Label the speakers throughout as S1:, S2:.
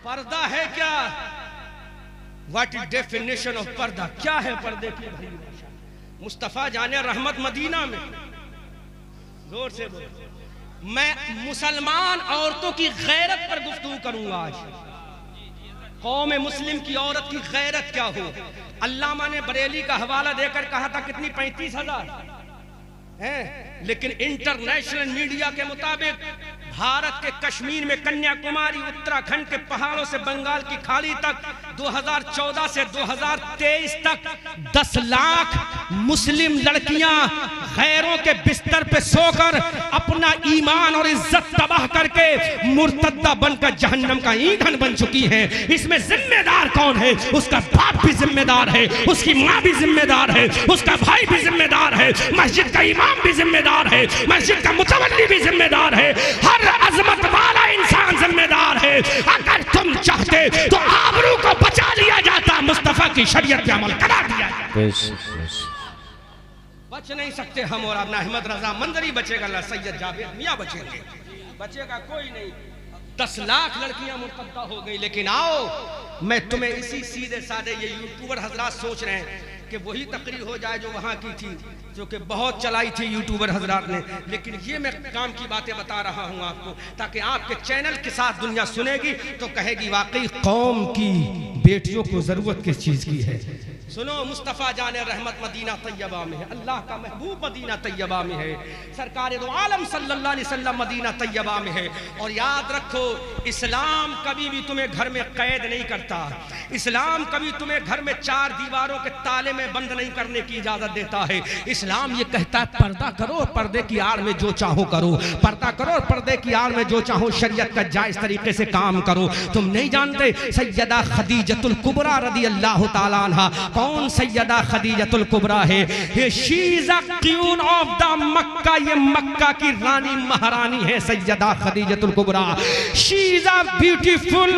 S1: पर्दा है क्या? व्हाट इज डेफिनेशन ऑफ पर्दा? क्या है पर्दे की भाई भाषा? मुस्तफा जाने रहमत मदीना में, जोर से बोलो। मैं मुसलमान औरतों की गैरत पर गुफ्तगू करूंगा आज। कौम मुस्लिम की औरत की गैरत क्या हो? अल्लामा ने बरेली का हवाला देकर कहा था कितनी 35,000 है, लेकिन इंटरनेशनल मीडिया के मुताबिक भारत के कश्मीर में कन्याकुमारी, उत्तराखंड के पहाड़ों से बंगाल की खाड़ी तक 2014 से 2023 तक 10 लाख मुस्लिम लड़कियां गैरों के बिस्तर पे सोकर अपना ईमान और इज्जत तबाह करके मुर्तद्दा बनकर जहन्नम का ईंधन बन चुकी हैं। इसमें जिम्मेदार कौन है? उसका बाप भी जिम्मेदार है, उसकी माँ भी जिम्मेदार है, उसका भाई भी जिम्मेदार है, मस्जिद का इमाम भी जिम्मेदार है, मस्जिद का मुतवल्ली भी जिम्मेदार है, हर अजमत वाला इंसान जिम्मेदार है। अगर तुम चाहते तो आबरू को बचा लिया जाता, मुस्तफा की शरीयत पे अमल करा दिया जाता। बच नहीं सकते हम, और अपना अहमद रजा मंजरी बचेगा, अल्लाह सैयद जावेद मियां बचेंगे, बचेगा कोई नहीं। 10 लाख लड़कियां मुर्तद्दा हो गई। लेकिन आओ मैं तुम्हें इसी सीधे साधे, ये यूट्यूबर हजरात सोच रहे हैं कि वही तकरीर हो जाए जो वहां की थी, जो कि बहुत चलाई थी यूट्यूबर हजरात ने, लेकिन ये मैं काम की बातें बता रहा हूं आपको, ताकि आपके चैनल के साथ दुनिया सुनेगी तो कहेगी वाकई कौम की बेटियों को जरूरत किस चीज की है। सुनो, मुस्तफ़ा जाने रहमत मदीना तैयबा में है, अल्लाह का महबूब मदीना तैयबा में है, सरकार दो आलम सल्लल्लाहु अलैहि वसल्लम मदीना तैयबा में है। और याद रखो, इस्लाम कभी भी तुम्हें घर में कैद नहीं करता, इस्लाम कभी तुम्हें घर में 4 दीवारों के ताले में बंद नहीं करने की इजाजत देता है। इस्लाम ये कहता है पर्दा करो, पर्दे की आड़ में जो चाहो करो, पर्दा करो, पर्दे की आड़ में जो चाहो शरीयत का जायज तरीके से काम करो। तुम नहीं जानते सैयदा खदीजतुल कुबरा रदी अल्लाह तआला अन्हा, कौन सैयदा खदीजतुल कुबरा है? ये she is a queen of the Mecca, ये मक्का की रानी महारानी है Sayyida Khadijatul Kubra. She is a beautiful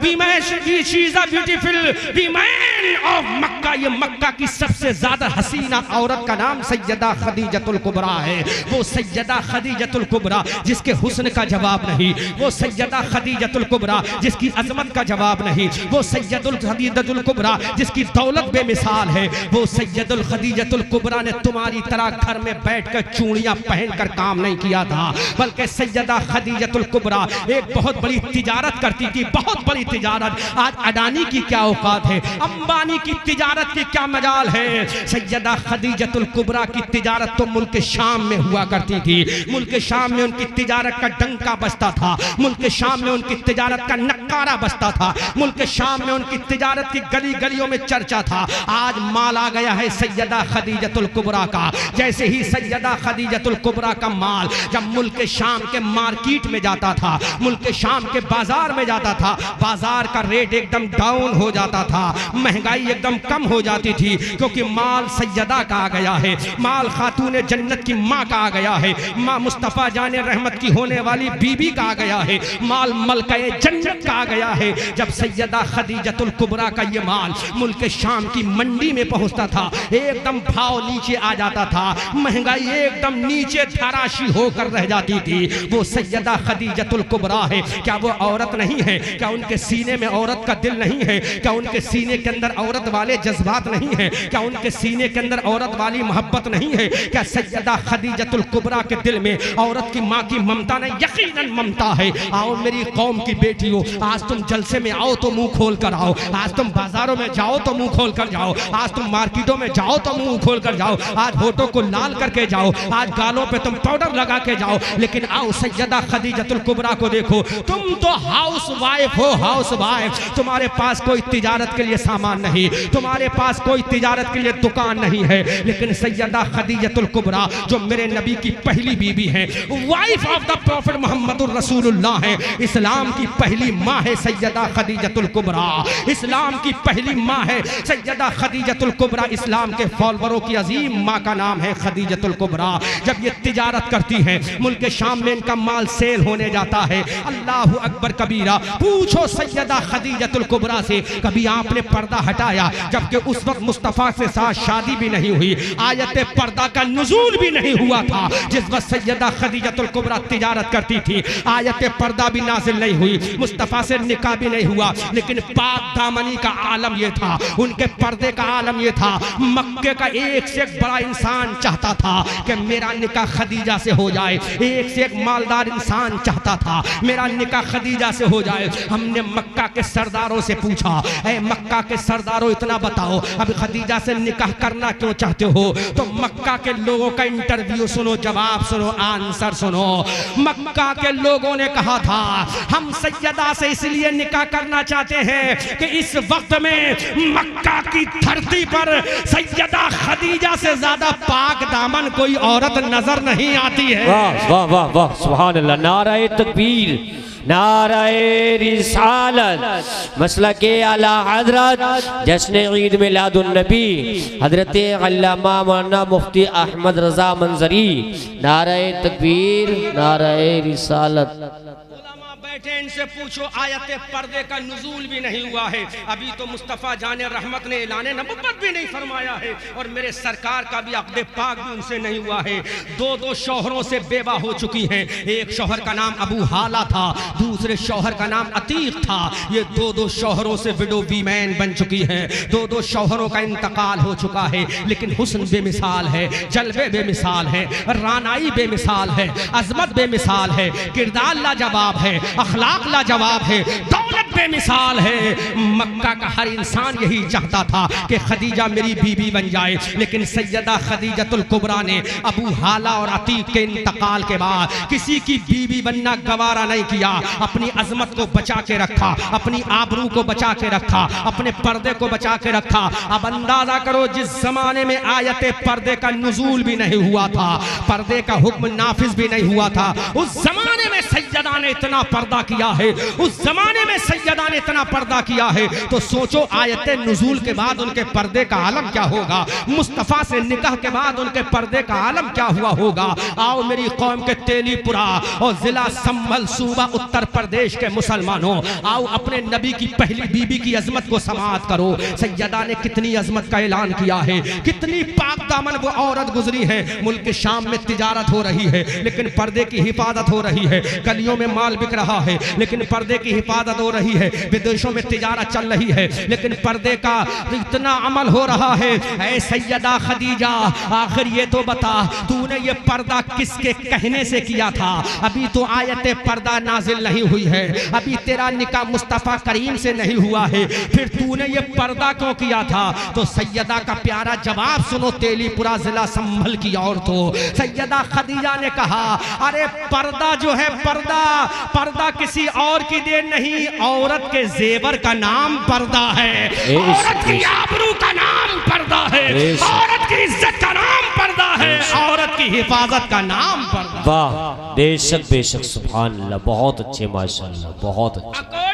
S1: women, she is a beautiful women of Mecca, ये मक्का की सबसे ज्यादा हसीना औरत का नाम सैयदा खदीजतुल कुबरा है। वो सैयदा खदीजतुल कुबरा जिसके हुस्न का जवाब नहीं, वो सैयदा खदीजतुल कुबरा जिसकी अजमत का जवाब नहीं, वो सैयदुल खदीजतुल कुबरा जिसकी दौलत बेमिसाल है, वो सैयदुल खदीजतुल कुबरा ने तुम्हारी तरह घर में बैठकर चूड़ियां पहनकर काम नहीं किया था, बल्कि सैयदा खदीजतुल कुबरा एक बहुत बड़ी तिजारत करती थी, बहुत बड़ी तिजारत। आज अडानी की क्या औकात है, अंबानी की तिजारत की क्या मजाल है। सैयदा खदीजतुल कुबरा की तिजारत तो मुल्क शाम में हुआ करती थी, मुल्क शाम में उनकी तिजारत का डंका बजता था, मुल्क शाम में उनकी तिजारत का नक्कारा बजता था, मुल्क शाम में उनकी तिजारत की गली गलियों में चर्चा था। आज माल आ गया है सैयदा खदीजतुल कुबरा का। जैसे ही सैयदा खदीजतुल कुबरा का माल जब मुल्क शाम के मार्केट में जाता था, मुल्क शाम के बाजार में जाता था, बाजार का रेट एकदम डाउन हो जाता था, महंगाई एकदम कम हो जाती थी, क्योंकि माल सैयदा का आ गया है, माल खातून जन्नत की माँ का आ गया है, माँ मुस्तफ़ा जाने रहमत की होने वाली बीबी का आ गया है, माल मलकाए जन्नत का आ गया है। जब सैयदा खदीजतुल कुबरा का ये माल मुल्क शाम की मंडी में पहुंचता था, एकदम भाव नीचे आ जाता था, महंगाई एकदम नीचे धराशी होकर रह जाती थी। वो सैयदा खदीजतुल कुबरा है, क्या वो औरत नहीं है? क्या उनके सीने में औरत का दिल नहीं है? क्या उनके सीने के अंदर औरत वाले जज्बात नहीं है? क्या उनके सीने के अंदर औरत वाली मोहब्बत नहीं है? क्या सैयदा खदीजतुल कुबरा के दिल में औरत की माँ की ममता नहीं? यकीनन ममता है। आओ मेरी कौम की बेटियों, आज तुम जलसे में आओ तो मुंह खोल कर आओ, आज तुम बाजारों में जाओ तो मुंह खोल कर जाओ, आज तुम मार्केटों में जाओ तो मुंह खोल कर जाओ, आज होठों को लाल करके जाओ, आज गालों पे तुम पाउडर लगा के जाओ, लेकिन आओ सैयदा खदीजतुल कुबरा को देखो। तुम तो हाउस वाइफ हो, हाउस वाइफ, तुम्हारे पास कोई तिजारत के लिए सामान नहीं, तुम्हारे पास कोई तिजारत के लिए दुकान नहीं है, लेकिन सैयदा खदीजतुल कुबरा जो मेरे नबी की पहली बीबी है, वाइफ ऑफ द प्रॉफिट मोहम्मदुर रसूलुल्लाह है, इस्लाम की पहली माँ है सैयदा खदीजतुल कुबरा, इस्लाम की पहली माँ है सैयदा खदीजतुल कुबरा। इस्लाम के फॉलोअरों की अजीम माँ का नाम है खदीजतुल कुबरा। जब ये तिजारत करती हैं, मुल्क शाम में इनका माल सेल होने जाता है, अल्लाहु अकबर कबीरा, पूछो सैयदा खदीजतुल कुबरा से, कभी आपने पर्दा हटाया? जबकि उस वक्त मुस्तफ़ा से साथ शादी भी नहीं हुई, आयत पर्दा का नुज़ूल भी नहीं हुआ था। जिस वक्त सैयदा खदीजतुल कुबरा तिजारत करती थी, आयत पर्दा भी नाज़िल नहीं हुई, मुस्तफ़ा से निकाह भी नहीं हुआ, लेकिन पाक दामनी का आलम यह था, उनके पर्दे का आलम यह था। मक्के का एक से एक बड़ा इंसान चाहता था कि मेरा निकाह खदीजा से हो जाए, एक से एक मालदार इंसान चाहता था मेरा निकाह खदीजा से हो जाए। हमने मक्का के सरदारों से पूछा, ऐ मक्का के सरदारों इतना बताओ, अब खदीजा से निकाह करना क्यों चाहते हो? तो मक्का के लोगों का इंटरव्यू सुनो, जवाब सुनो, आंसर सुनो। मक्का के लोगों ने कहा था, हम सैयदा से इसलिए निकाह करना चाहते हैं कि इस वक्त में मक्का की धरती पर सैयदा खदीजा से ज्यादा पाक दामन कोई औरत नजर नहीं आती है।
S2: वाह वाह वाह वाह, सुभान अल्लाह, नाराए तकबीर, नाराए रिसालत, मसला के आला हजरत जश्न ईद मिलादुन नबी हजरत अल्लामा मौलाना मुफ्ती अहमद रजा मंजरी, नाराए तकबीर, नाराए रिसालत।
S1: बैठे, इनसे पूछो, आयत पर्दे का नुज़ूल भी नहीं हुआ है। अभी तो मुस्तफ़ा जाने रहमत ने ऐलाने नबुव्वत भी नहीं फरमाया है, और मेरे सरकार का भी अक़्द पाक भी उनसे नहीं हुआ है। दो शौहरों से बेवा हो चुकी हैं। एक शौहर का नाम अबू हाला था, दूसरे शौहर का नाम अतीक था। ये दो शौहरों से विडो वीमैन बन चुकी हैं। दो शौहरों का इंतकाल हो चुका है, लेकिन हुस्न बेमिसाल है, जलवे बेमिसाल है, रानाई बेमिसाल है, अजमत बेमिसाल है, किरदार लाजवाब है, अखलाक लाजवाब है, दौलत बेमिसाल है। मक्का का हर इंसान यही चाहता था कि खदीजा मेरी बीबी बन जाए, लेकिन सैयदा खदीजतुल कुबरा ने अबू हाला और अतीक के इंतकाल के बाद किसी की बीबी बनना गवारा नहीं किया। अपनी अजमत को बचा के रखा, अपनी आबरू को बचा के रखा, अपने पर्दे को बचा के रखा। अब अंदाजा करो, जिस जमाने में आयत पर्दे का नुज़ूल भी नहीं हुआ था, पर्दे का हुक्म नाफिज भी नहीं हुआ था, उस जमाने में सैयदा ने इतना पर्दा किया है, उस जमाने में सैयदा ने इतना पर्दा किया है, तो सोचो आयत नुज़ूल के बाद उनके पर्दे का आलम क्या होगा, मुस्तफ़ा से निकाह के बाद उनके पर्दे का आलम क्या हुआ होगा। आओ मेरी कौम के तेलीपुरा और जिला संभल सूबा उत्तर प्रदेश के मुसलमानों, आओ अपने नबी की पहली बीबी की अजमत को समाअत करो। सैयदा ने कितनी अजमत का ऐलान किया है, कितनी पाक दामन वो औरत गुजरी है। मुल्क शाम में तिजारत हो रही है, लेकिन पर्दे की हिफाजत हो रही है। गलियों में माल बिक रहा है, लेकिन पर्दे की हिफाजत हो रही है। विदेशों में तिजारत चल रही है, लेकिन पर्दे का इतना अमल हो रहा है। ऐ सैयदा खदीजा, आखिर ये तो बता, तूने ये पर्दा किसके कहने से किया था? अभी तो आयत पर्दा नाजिल नहीं हुई है, अभी तेरा निकाह मुस्तफ़ा करीम से नहीं हुआ है, फिर तूने ये पर्दा क्यों किया था? तो सैयदा का प्यारा जवाब सुनो, तेलीपुरा जिला संभल की औरतों। सैयदा खदीजा ने कहा, अरे पर्दा जो है, पर्दा किसी और की देन नहीं, औरत के जेवर का नाम पर्दा है, औरत की आबरू का नाम पर्दा है, औरत की इज्जत का नाम पर्दा है, औरत की हिफाजत का नाम पर्दा।
S2: वाह, बेशक बेशक, सुभान अल्लाह, बहुत अच्छे, माशाअल्लाह, बहुत अच्छे।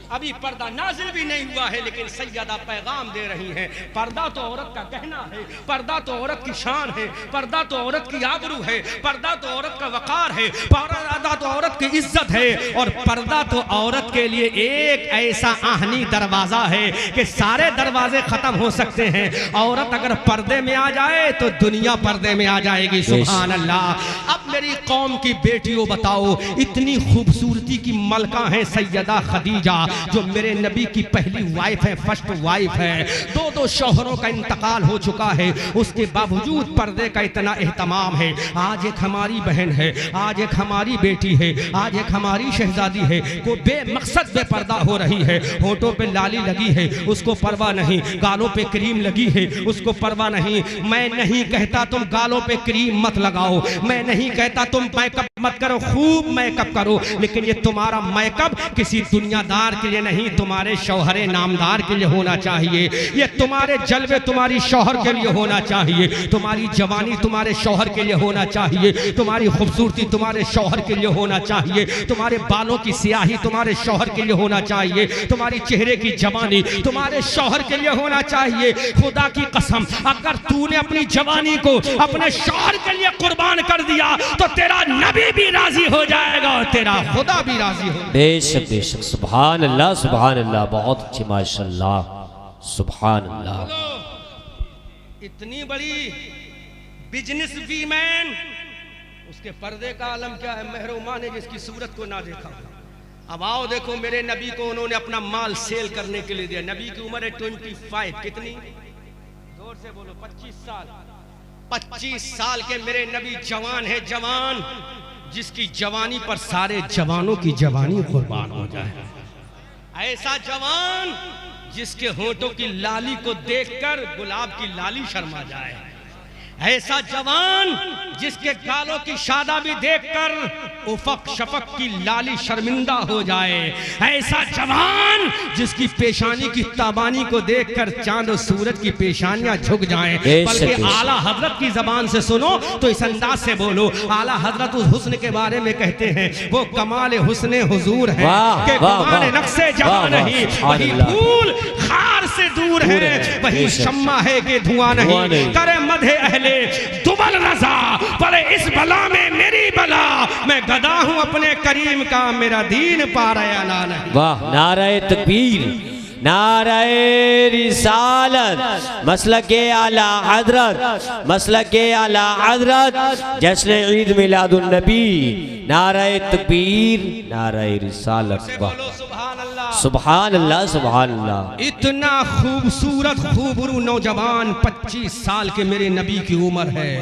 S1: अभी पर्दा नाजिल भी नहीं हुआ है, लेकिन सैयदा पैगाम दे रही हैं, पर्दा तो औरत का गहना है, पर्दा तो औरत की शान है, पर्दा तो औरत की आबरू है, पर्दा तो औरत का वकार है, पर्दा तो औरत की इज्जत है, और पर्दा तो औरत के लिए एक ऐसा आहनी दरवाजा है कि सारे दरवाजे खत्म हो सकते हैं। औरत अगर पर्दे में आ जाए तो दुनिया पर्दे में आ जाएगी। सुभान अल्लाह। अब मेरी कौम की बेटियों बताओ, इतनी खूबसूरती की मलका है सैयदा खदीजा, जो मेरे नबी की पहली वाइफ है, फर्स्ट वाइफ है। दो शौहरों का इंतकाल हो चुका है, उसके बावजूद पर्दे का इतना एहतमाम है। आज एक हमारी बहन है, आज एक हमारी बेटी है, आज एक हमारी शहजादी है, को बेमकसद बेपर्दा हो रही है। होठों पे लाली लगी है, उसको परवाह नहीं, गालों पे क्रीम लगी है, उसको परवाह नहीं। मैं नहीं कहता तुम गालों पे क्रीम मत लगाओ, मैं नहीं कहता तुम मेकअप मत करो, खूब मेकअप करो, लेकिन ये तुम्हारा मेकअप किसी दुनियादार के लिए नहीं, तुम्हारे शौहरे नामदार के लिए होना चाहिए। ये तुम्हारे जलवे तुम्हारी शौहर के लिए होना चाहिए, तुम्हारी जवानी तुम्हारे शौहर के लिए होना चाहिए, तुम्हारी खूबसूरती तुम्हारे शौहर के लिए होना चाहिए, तुम्हारे बालों की स्याही तुम्हारे शौहर के लिए होना चाहिए, तुम्हारी चेहरे की जवानी तुम्हारे शौहर के लिए होना चाहिए। खुदा की कसम, अगर तूने अपनी जवानी को अपने शौहर के लिए कुर्बान कर दिया तो तेरा नबी भी राजी हो जाएगा और तेरा खुदा भी राजी हो।
S2: बेशक बेशक, सुभान अल्लाह सुभान अल्लाह, बहुत अच्छी माशाअल्लाह, सुभान अल्लाह।
S1: इतनी बड़ी बिजनेस वीमैन, उसके पर्दे का आलम क्या है? महरुमा ने जिसकी सूरत को ना देखा। अब आओ देखो, मेरे नबी को उन्होंने अपना माल सेल करने के लिए दिया। नबी की उम्र है 25, कितनी? जोर से बोलो, 25 साल। 25 साल के मेरे नबी जवान है, जवान, जिसकी जवानी पर सारे जवानों की जवानी कुर्बान हो जाए। ऐसा जवान जिसके होठों की लाली को देखकर गुलाब की लाली शर्मा जाए। ऐसा जवान जिसके गालों की शादाबी देखकर उफक शफक की लाली शर्मिंदा हो जाए। ऐसा जवान जिसकी पेशानी की ताबानी को देखकर चांद और सूरज की पेशानियां झुक जाएं। बल्कि आला हजरत की जबान से सुनो तो इस अंदाज से बोलो। आला हजरत उस हुस्न के बारे में कहते हैं, वो कमाल हुस्ने हुजूर है कि कमाल नक्शे जहां नहीं, वही फूल खार से दूर है, वही शम्मा है कि धुआं नहीं। करे मधे अहले दुबल रजा, पड़े इस बला में मेरी बला, मैं गदा हूं अपने करीम का, मेरा दीन पा रहा ना नहीं।
S2: वाह, नारे तकबीर, नारे रिसालत, मसलके आला हजरत, मसलके आला हजरत, जश्न ईद मिलादुन नबी, नारे तकबीर, नारे रिसालत। वाह, सुभान अल्लाह सुभान अल्लाह।
S1: इतना खूबसूरत खूबरू नौजवान, 25 साल के मेरे नबी की उम्र है।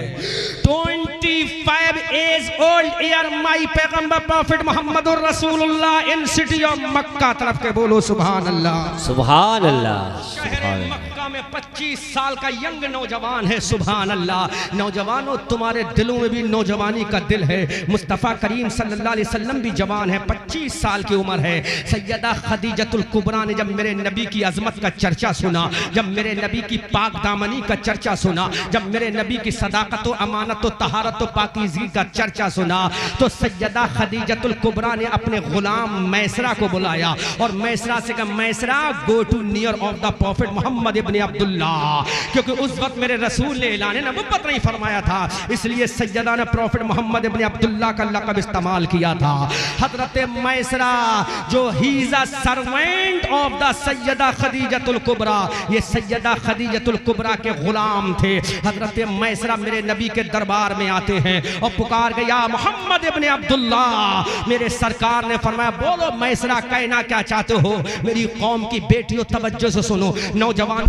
S1: 25 एज ओल्ड ईयर माई पैगंबर प्रॉफिट मोहम्मद रसूलुल्लाह इन सिटी ऑफ मक्का। तरफ के बोलो सुभान अल्लाह
S2: सुभान अल्लाह।
S1: शहर मक्का में 25 साल का यंग नौजवान है। सुभान अल्लाह। नौजवानों, तुम्हारे दिलों में भी नौजवानी का दिल है। मुस्तफ़ा करीम सल्लल्लाहु अलैहि वसल्लम भी जवान है, 25 साल की उम्र है। सैयदा खदीजतुल कुबरा ने जब मेरे नबी की अजमत का चर्चा सुना, जब मेरे नबी की पाक दामनी का चर्चा सुना, जब मेरे नबी की सदाकत व अमानत व तहारत व पाकीज़गी का चर्चा सुना, तो सैयदा खदीजतुल कुबरा ने अपने गुलाम मैसरा को बुलाया और मैसरा से कहा, Maysara go to near of the prophet Muhammad ibn Abdullah. क्योंकि उस वक्त मेरे रसूल ने ऐलान नबुव्वत नहीं फरमाया था, इसलिए सैयदा ने प्रॉफिट मोहम्मद इब्न अब्दुल्ला का लक़ब इस्तेमाल किया था। हजरत मैसरा जो he is a servant of the Sayyida Khadijatul Kubra, ये सैयदा खदीजतुल कुबरा के गुलाम थे। हजरत मैसरा मेरे नबी के दरबार में आते हैं और पुकार गया, मोहम्मद इब्न अब्दुल्ला। मेरे सरकार ने फरमाया, बोलो मैसरा, कहना क्या चाहते हो? मेरी कौम की बेटियों, तवज्जो से सुनो। नौजवान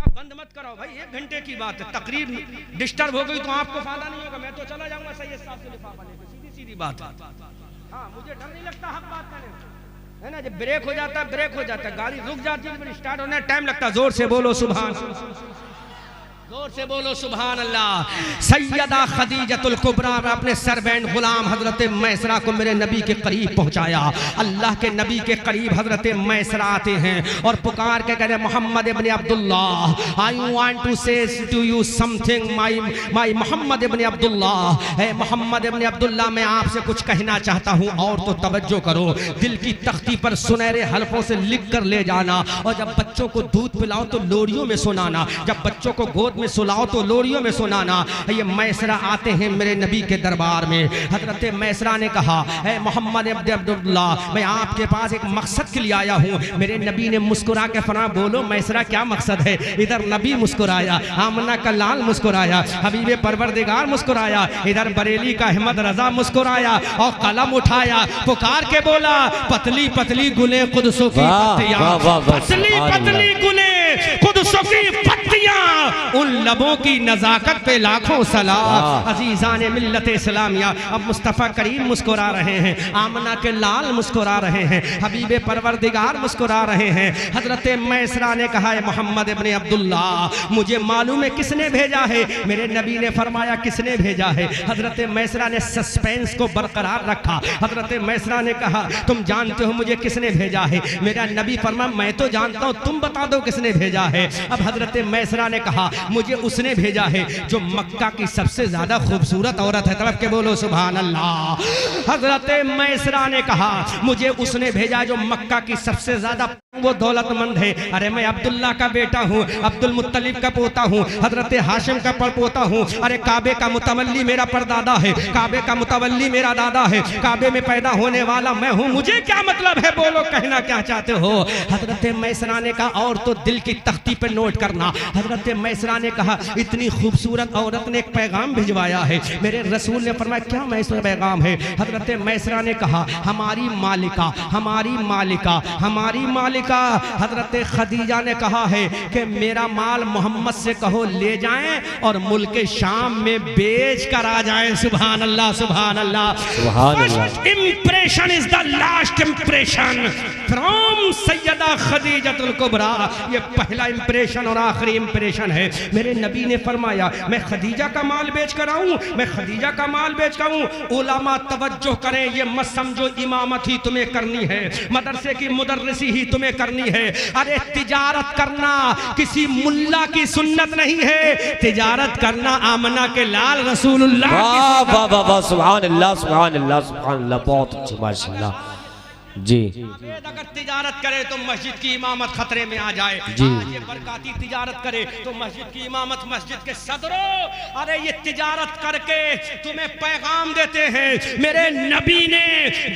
S1: बंद मत कराओ भाई, 1 घंटे की बात है। तकरीर डिस्टर्ब हो गई तो आपको फायदा नहीं होगा, मैं तो चला जाऊंगा सैयद साहब से लिफाफा लेकर। सीधी सीधी बात है। हाँ, मुझे डर नहीं लगता हक बात करने है ना। जब ब्रेक हो जाता है, ब्रेक हो जाता है, गाड़ी रुक जाती है, फिर स्टार्ट होने टाइम लगता है। जोर से बोलो सुभान, जोर से बोलो सुभान अल्लाह। सैयदा खदीजतुल कुबरा ने अपने सर्वेंट गुलाम हजरत मैसरा को मेरे नबी के करीब पहुंचाया। अल्लाह के नबी के करीब हजरत मैसरा आते हैं और पुकार के कहते हैं, Muhammad ibn Abdullah, I want to say to you something my Muhammad ibn Abdullah. है मोहम्मद इब्न अब्दुल्ला, मैं आपसे कुछ कहना चाहता हूँ और तो तवज्जो करो। दिल की तख्ती पर सुनहरे हल्फों से लिख कर ले जाना, और जब बच्चों को दूध पिलाओ तो लोरियों में सुनाना, जब बच्चों को गोद में सुलाओ तो लोरियों में सुनाना। ये मैसरा आते हैं मेरे नबी के दरबार में। हजरत मैसरा ने कहा, है मोहम्मद इब्न अब्दुल्ला, मैं आपके पास एक मकसद के लिए आया हूँ। मेरे नबी ने मुस्कुरा के फरमा, बोलो मैसरा क्या मकसद है? इधर नबी मुस्कुराया, आमना का लाल मुस्कुराया, हबीबे परवरदिगार मुस्कुराया, इधर बरेली का अहमद रजा मुस्कुराया और कलम उठाया, पुकार के बोला, पतली पतली गुले कुदसों की पत्तियां, पतली पतली गुले कुदसों की पत्तियां, उन लबों की नजाकत पे लाखों सलाम। अजीजान मिल्लत इस्लामिया, अब मुस्तफ़ा करीम मुस्कुरा रहे हैं, आमना के लाल मुस्कुरा रहे हैं, हबीबे परवरदिगार मुस्कुरा रहे हैं। हजरत मैसरा ने कहा, मोहम्मद इब्न अब्दुल्ला, मुझे मालूम है किसने भेजा है। मेरे नबी ने फरमाया, किसने भेजा है? हजरत मैसरा ने सस्पेंस को बरकरार रखा। हजरत मैसरा ने कहा, तुम जानते हो मुझे किसने भेजा है? मेरा नबी फरमाया, मैं तो जानता हूँ, तुम बता दो किसने भेजा है। अब हजरत मैसरा ने कहा मुझे उसने भेजा है जो मक्का की सबसे ज्यादा खूबसूरत औरत है। तड़प के बोलो सुभान अल्लाह। हजरत मैसरा ने कहा मुझे उसने भेजा जो मक्का की सबसे ज्यादा वो दौलतमंद है। अरे मैं अब्दुल्ला का बेटा हूँ, अब्दुल मुत्तलिब का पोता हूँ, हजरत हाशिम का पोता हूँ। अरे काबे का मुतवल्ली मेरा परदादा है, काबे का मुतवल्ली मेरा दादा है, काबे में पैदा होने वाला मैं हूँ। मुझे क्या मतलब है, बोलो कहना क्या चाहते हो। हजरत मैसरा ने कहा और तो दिल की तख्ती पे नोट करना। हजरत मैसरा ने कहा इतनी खूबसूरत औरत ने एक पैगाम भिजवाया है। मेरे रसूल ने फरमाया क्या मैसरा पैगाम है। हजरत मैसरा ने कहा हमारी मालिका, हमारी मालिका, हमारी मालिका हजरत खदीजा ने कहा है कि मेरा माल मोहम्मद से कहो ले जाएं और मुल्क शाम में बेच कर आ जाएं। सुभान अल्लाह, सुभान Allah. First impression is the last impression from Sayyida Khadijatul Kubra. ये पहला इंप्रेशन और आखिरी इंप्रेशन है। मेरे नबी ने फरमाया मैं खदीजा का माल बेच कर आऊं, मैं खदीजा का माल बेच कर आऊं। उलमा तवज्जो करें, ये मत समझो इमामत ही तुम्हें करनी है, मदरसे की मुदर्रिसी ही तुम्हें करनी है। अरे तिजारत करना किसी मुल्ला की सुन्नत नहीं है, तिजारत करना आमना के लाल रसूलुल्लाह की सुन्नत।
S2: वाह वाह वाह, सुभान अल्लाह, सुभान अल्लाह, सुभान अल्लाह, बहुत अच्छी माशाअल्लाह जी।
S1: अगर तिजारत करे तो मस्जिद की इमामत खतरे में आ जाए।
S2: जी।
S1: ये बरकाती तिजारत करे तो मस्जिद की इमामत मस्जिद के सदरों, अरे ये तिजारत करके तुम्हें पैगाम देते हैं। मेरे नबी ने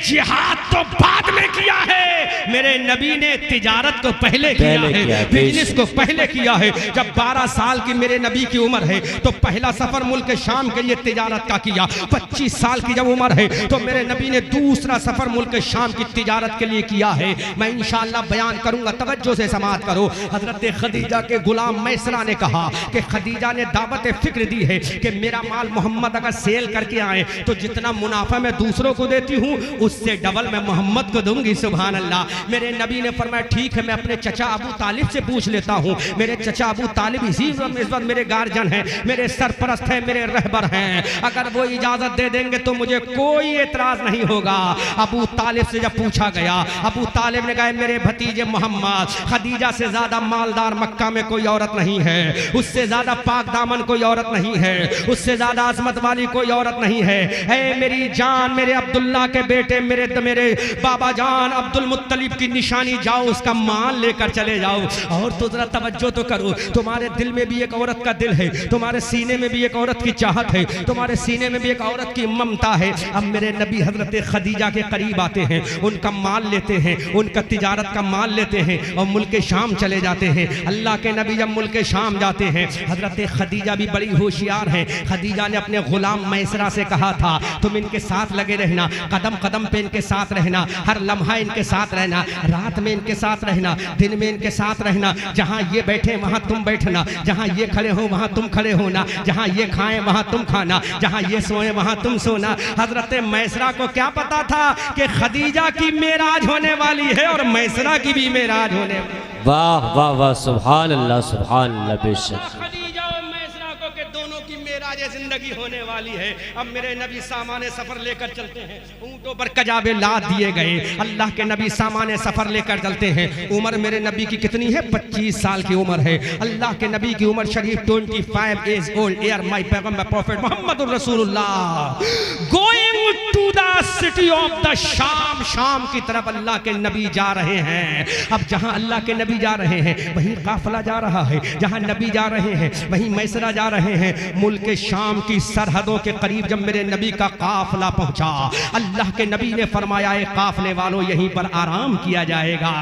S1: जिहाद तो बाद में किया है, मेरे नबी ने तिजारत को पहले किया है, बिजनेस को पहले किया है। जब 12 साल की मेरे नबी की उम्र है तो पहला सफर मुल्क शाम के लिए तिजारत का किया। 25 साल की जब उम्र है तो मेरे नबी ने दूसरा सफर मुल्क शाम की तिजारत के लिए किया है। मैं इंशाअल्लाह बयान करूंगा, तवज्जो से समाअत करो। हजरत खदीजा के गुलाम मैसरा ने कहा कि खदीजा ने दावत फिक्र दी है कि मेरा माल मोहम्मद अगर सेल करके आए तो जितना मुनाफा मैं दूसरों को देती हूँ उससे डबल मैं मोहम्मद को दूंगी। सुभान अल्लाह। मेरे नबी ने फरमाया ठीक है मैं अपने चचा अबू तालिब से पूछ लेता हूँ। मेरे चचा अबू तालिब इसी वक्त मेरे गार्जियन हैं, मेरे सरपरस्त हैं, मेरे रहबर हैं। अगर वो इजाजत दे देंगे तो मुझे कोई एतराज नहीं होगा। अबू तालिब से जब पूछा गया, अबू तालिब ने कहा मेरे भतीजे मोहम्मद, खदीजा से ज्यादा मालदार मक्का में कोई औरत नहीं है, उससे ज्यादा पाक दामन कोई औरत नहीं है, उससे ज्यादा अजमत वाली कोई औरत नहीं है। ऐ मेरी जान, मेरे अब्दुल्ला के बेटे, मेरे बाबा जान अब्दुल मुत्तलिब की निशानी, जाओ उसका माल लेकर चले जाओ। और तो जरा तवज्जो तो करो, तुम्हारे दिल में भी एक औरत का दिल है, तुम्हारे सीने में भी एक औरत की चाहत है, तुम्हारे सीने में भी एक औरत की ममता है। अब मेरे नबी हजरत खदीजा के करीब आते हैं, उनका माल लेते हैं, उनका तिजारत का माल लेते हैं और मुल्क शाम चले जाते हैं। अल्लाह के नबी जब मुल्क शाम जाते हैं, हजरत खदीजा भी बड़ी होशियार है। खदीजा ने अपने गुलाम मैसरा से कहा था तुम इनके साथ लगे रहना, कदम कदम पे इनके साथ रहना, हर लम्हा इनके साथ रहना, रात में इनके साथ रहना, दिन में इनके साथ रहना। जहाँ ये बैठे वहाँ तुम बैठना, जहाँ ये खड़े हो वहाँ तुम खड़े होना, जहाँ ये खाएं वहाँ तुम खाना, जहाँ ये सोए वहाँ तुम सोना। हजरत मैसरा को क्या पता था कि खदीजा की मेराज होने वाली है और मैसरा की भी मेराज होने वाली।
S2: वाह वाह वाह, सुभान अल्लाह, सुभान अल्लाह। बेशक
S1: खदीजा और मैसरा को के दोनों की मेराज जिंदगी होने वाली है। अब मेरे नबी सामाने सफर लेकर चलते हैं, ऊंटों पर कजाबे लाद दिए गए। अल्लाह के नबी सामाने सफर लेकर चलते हैं। उम्र मेरे नबी की कितनी है? 25 साल की उम्र है। अल्लाह के नबी की उम्र शरीफ 25 years old ईयर माय पैगंबर prophet Muhammad Rasulullah going to the city of the Sham. Sham की तरफ अल्लाह के नबी जा रहे हैं। अब जहां अल्लाह के नबी जा रहे हैं वहीं काफिला जा रहा है, जहां नबी जा रहे हैं वहीं मैसरा जा रहे हैं। मुल्क शाम की सरहदों के करीब जब मेरे नबी का काफिला पहुंचा, अल्लाह के नबी ने फरमाया काफिले वालों यहीं पर आराम किया जाएगा।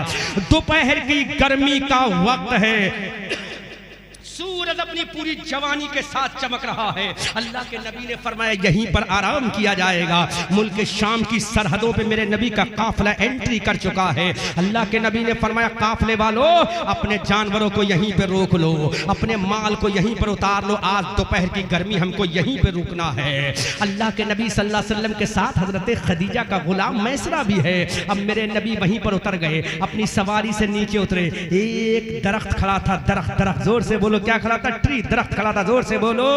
S1: दोपहर की गर्मी का वक्त है, सूरज अपनी पूरी जवानी के साथ चमक रहा है। अल्लाह के नबी ने फरमाया यहीं पर आराम किया जाएगा। मुल्क शाम की सरहदों पे मेरे नबी का काफिला एंट्री कर चुका है। अल्लाह के नबी ने फरमाया काफिले वालों अपने जानवरों को यहीं पे रोक लो, अपने माल को यहीं पर उतार लो, आज दोपहर की गर्मी हमको यहीं पे रुकना है। अल्लाह के नबी सल्लल्लाहु अलैहि वसल्लम के साथ हजरत खदीजा का गुलाम मैसरा भी है। अब मेरे नबी वहीं पर उतर गए, अपनी सवारी से नीचे उतरे। एक दरख्त खड़ा था, दरख्त जोर से बोलो क्या खड़ा था? ट्री, दरख्त खड़ा था, जोर से बोलो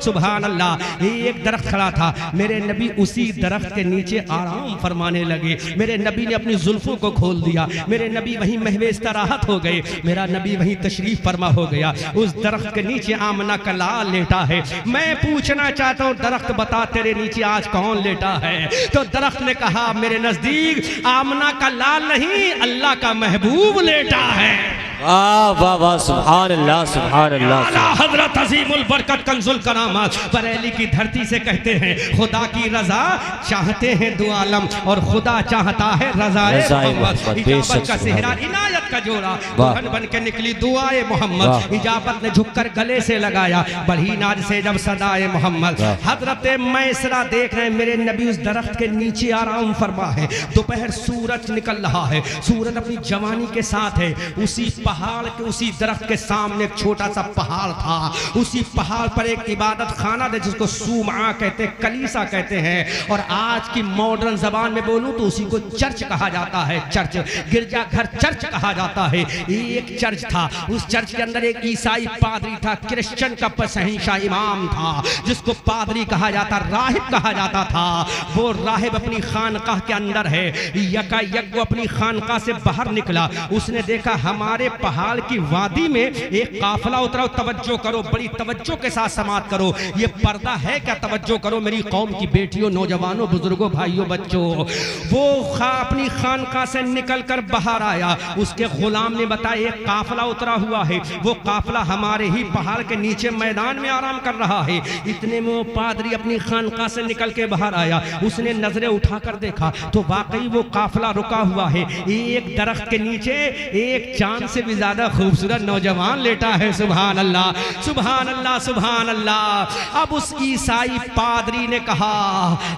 S1: सुभान अल्लाह। एक दरख्त खड़ा था, मेरे नबी उसी दरख्त के नीचे आराम फरमाने लगे। मेरे नबी ने अपनी जुल्फों को खोल दिया, मेरे नबी वहीं महवे इस्तराहत हो गए, मेरा नबी वहीं तशरीफ फरमा हो गया। उस दरख्त के नीचे आमना का लाल लेटा है। मैं पूछना चाहता हूँ दरख्त बता तेरे नीचे आज कौन लेटा है? तो दरख्त ने कहा मेरे नजदीक आमना का लाल नहीं, अल्लाह का महबूब लेटा है।
S2: वाह वाह वाह, सुभान अल्लाह सुभान अल्लाह।
S1: हजरत अजीमुल बरकत कंजुल करामात बरेली की धरती से कहते हैं खुदा की रजा चाहते हैं दो आलम और खुदा चाहता है रज़ाए मोहम्मद। इजाबत का सेहरा इनायत का जोड़ा दुल्हन बन के निकली दुआए मोहम्मद। इजाबत ने झुककर गले से लगाया बड़ी नाज से जब सदाए मोहम्मद। हजरत मैसरा देख रहे मेरे नबी उस दरख्त के नीचे आराम फरमा है। दोपहर सूरज निकल रहा है, सूरज अपनी जवानी के साथ है। उसी पहाड़ के उसी दरख्त के सामने एक छोटा सा पहाड़ था, उसी पहाड़ पर एक इबादत खाना था जिसको सूमा कहते हैं, कलीसा कहते हैं, और आज की मॉडर्न जबान में बोलूं तो उसी को चर्च कहा जाता है। चर्च, गिरजाघर चर्च कहा जाता है। एक चर्च था, उस चर्च के अंदर एक ईसाई पादरी था, क्रिश्चियन का शहंशाह इमाम था जिसको पादरी कहा जाता, राहिब कहा जाता था। वो राहिब अपनी खानकाह के अंदर है, यकायक वो अपनी खानकाह से बाहर निकला। उसने देखा हमारे पहाड़ की वादी में एक काफिला उतरा। तवज्जो करो, बड़ी तवज्जो के साथ समात करो, ये पर्दा है क्या? तवज्जो करो मेरी कौम की बेटियों, नौजवानों, बुजुर्गों, भाइयों, बच्चों। वो अपनी खानकाह से निकलकर बाहर आया। उसके गुलाम ने बताया एक काफिला उतरा हुआ है, वो काफिला हमारे ही पहाड़ के नीचे मैदान में आराम कर रहा है। इतने में वो पादरी अपनी खानकाह से निकल के बाहर आया। उसने नजरें उठाकर देखा तो वाकई वो काफिला रुका हुआ है। एक दरख्त के नीचे एक चांद से भी ज्यादा खूबसूरत नौजवान लेटा है। सुभान अल्लाह सुभान अल्लाह सुभान अल्लाह। अब उस ईसाई पादरी ने कहा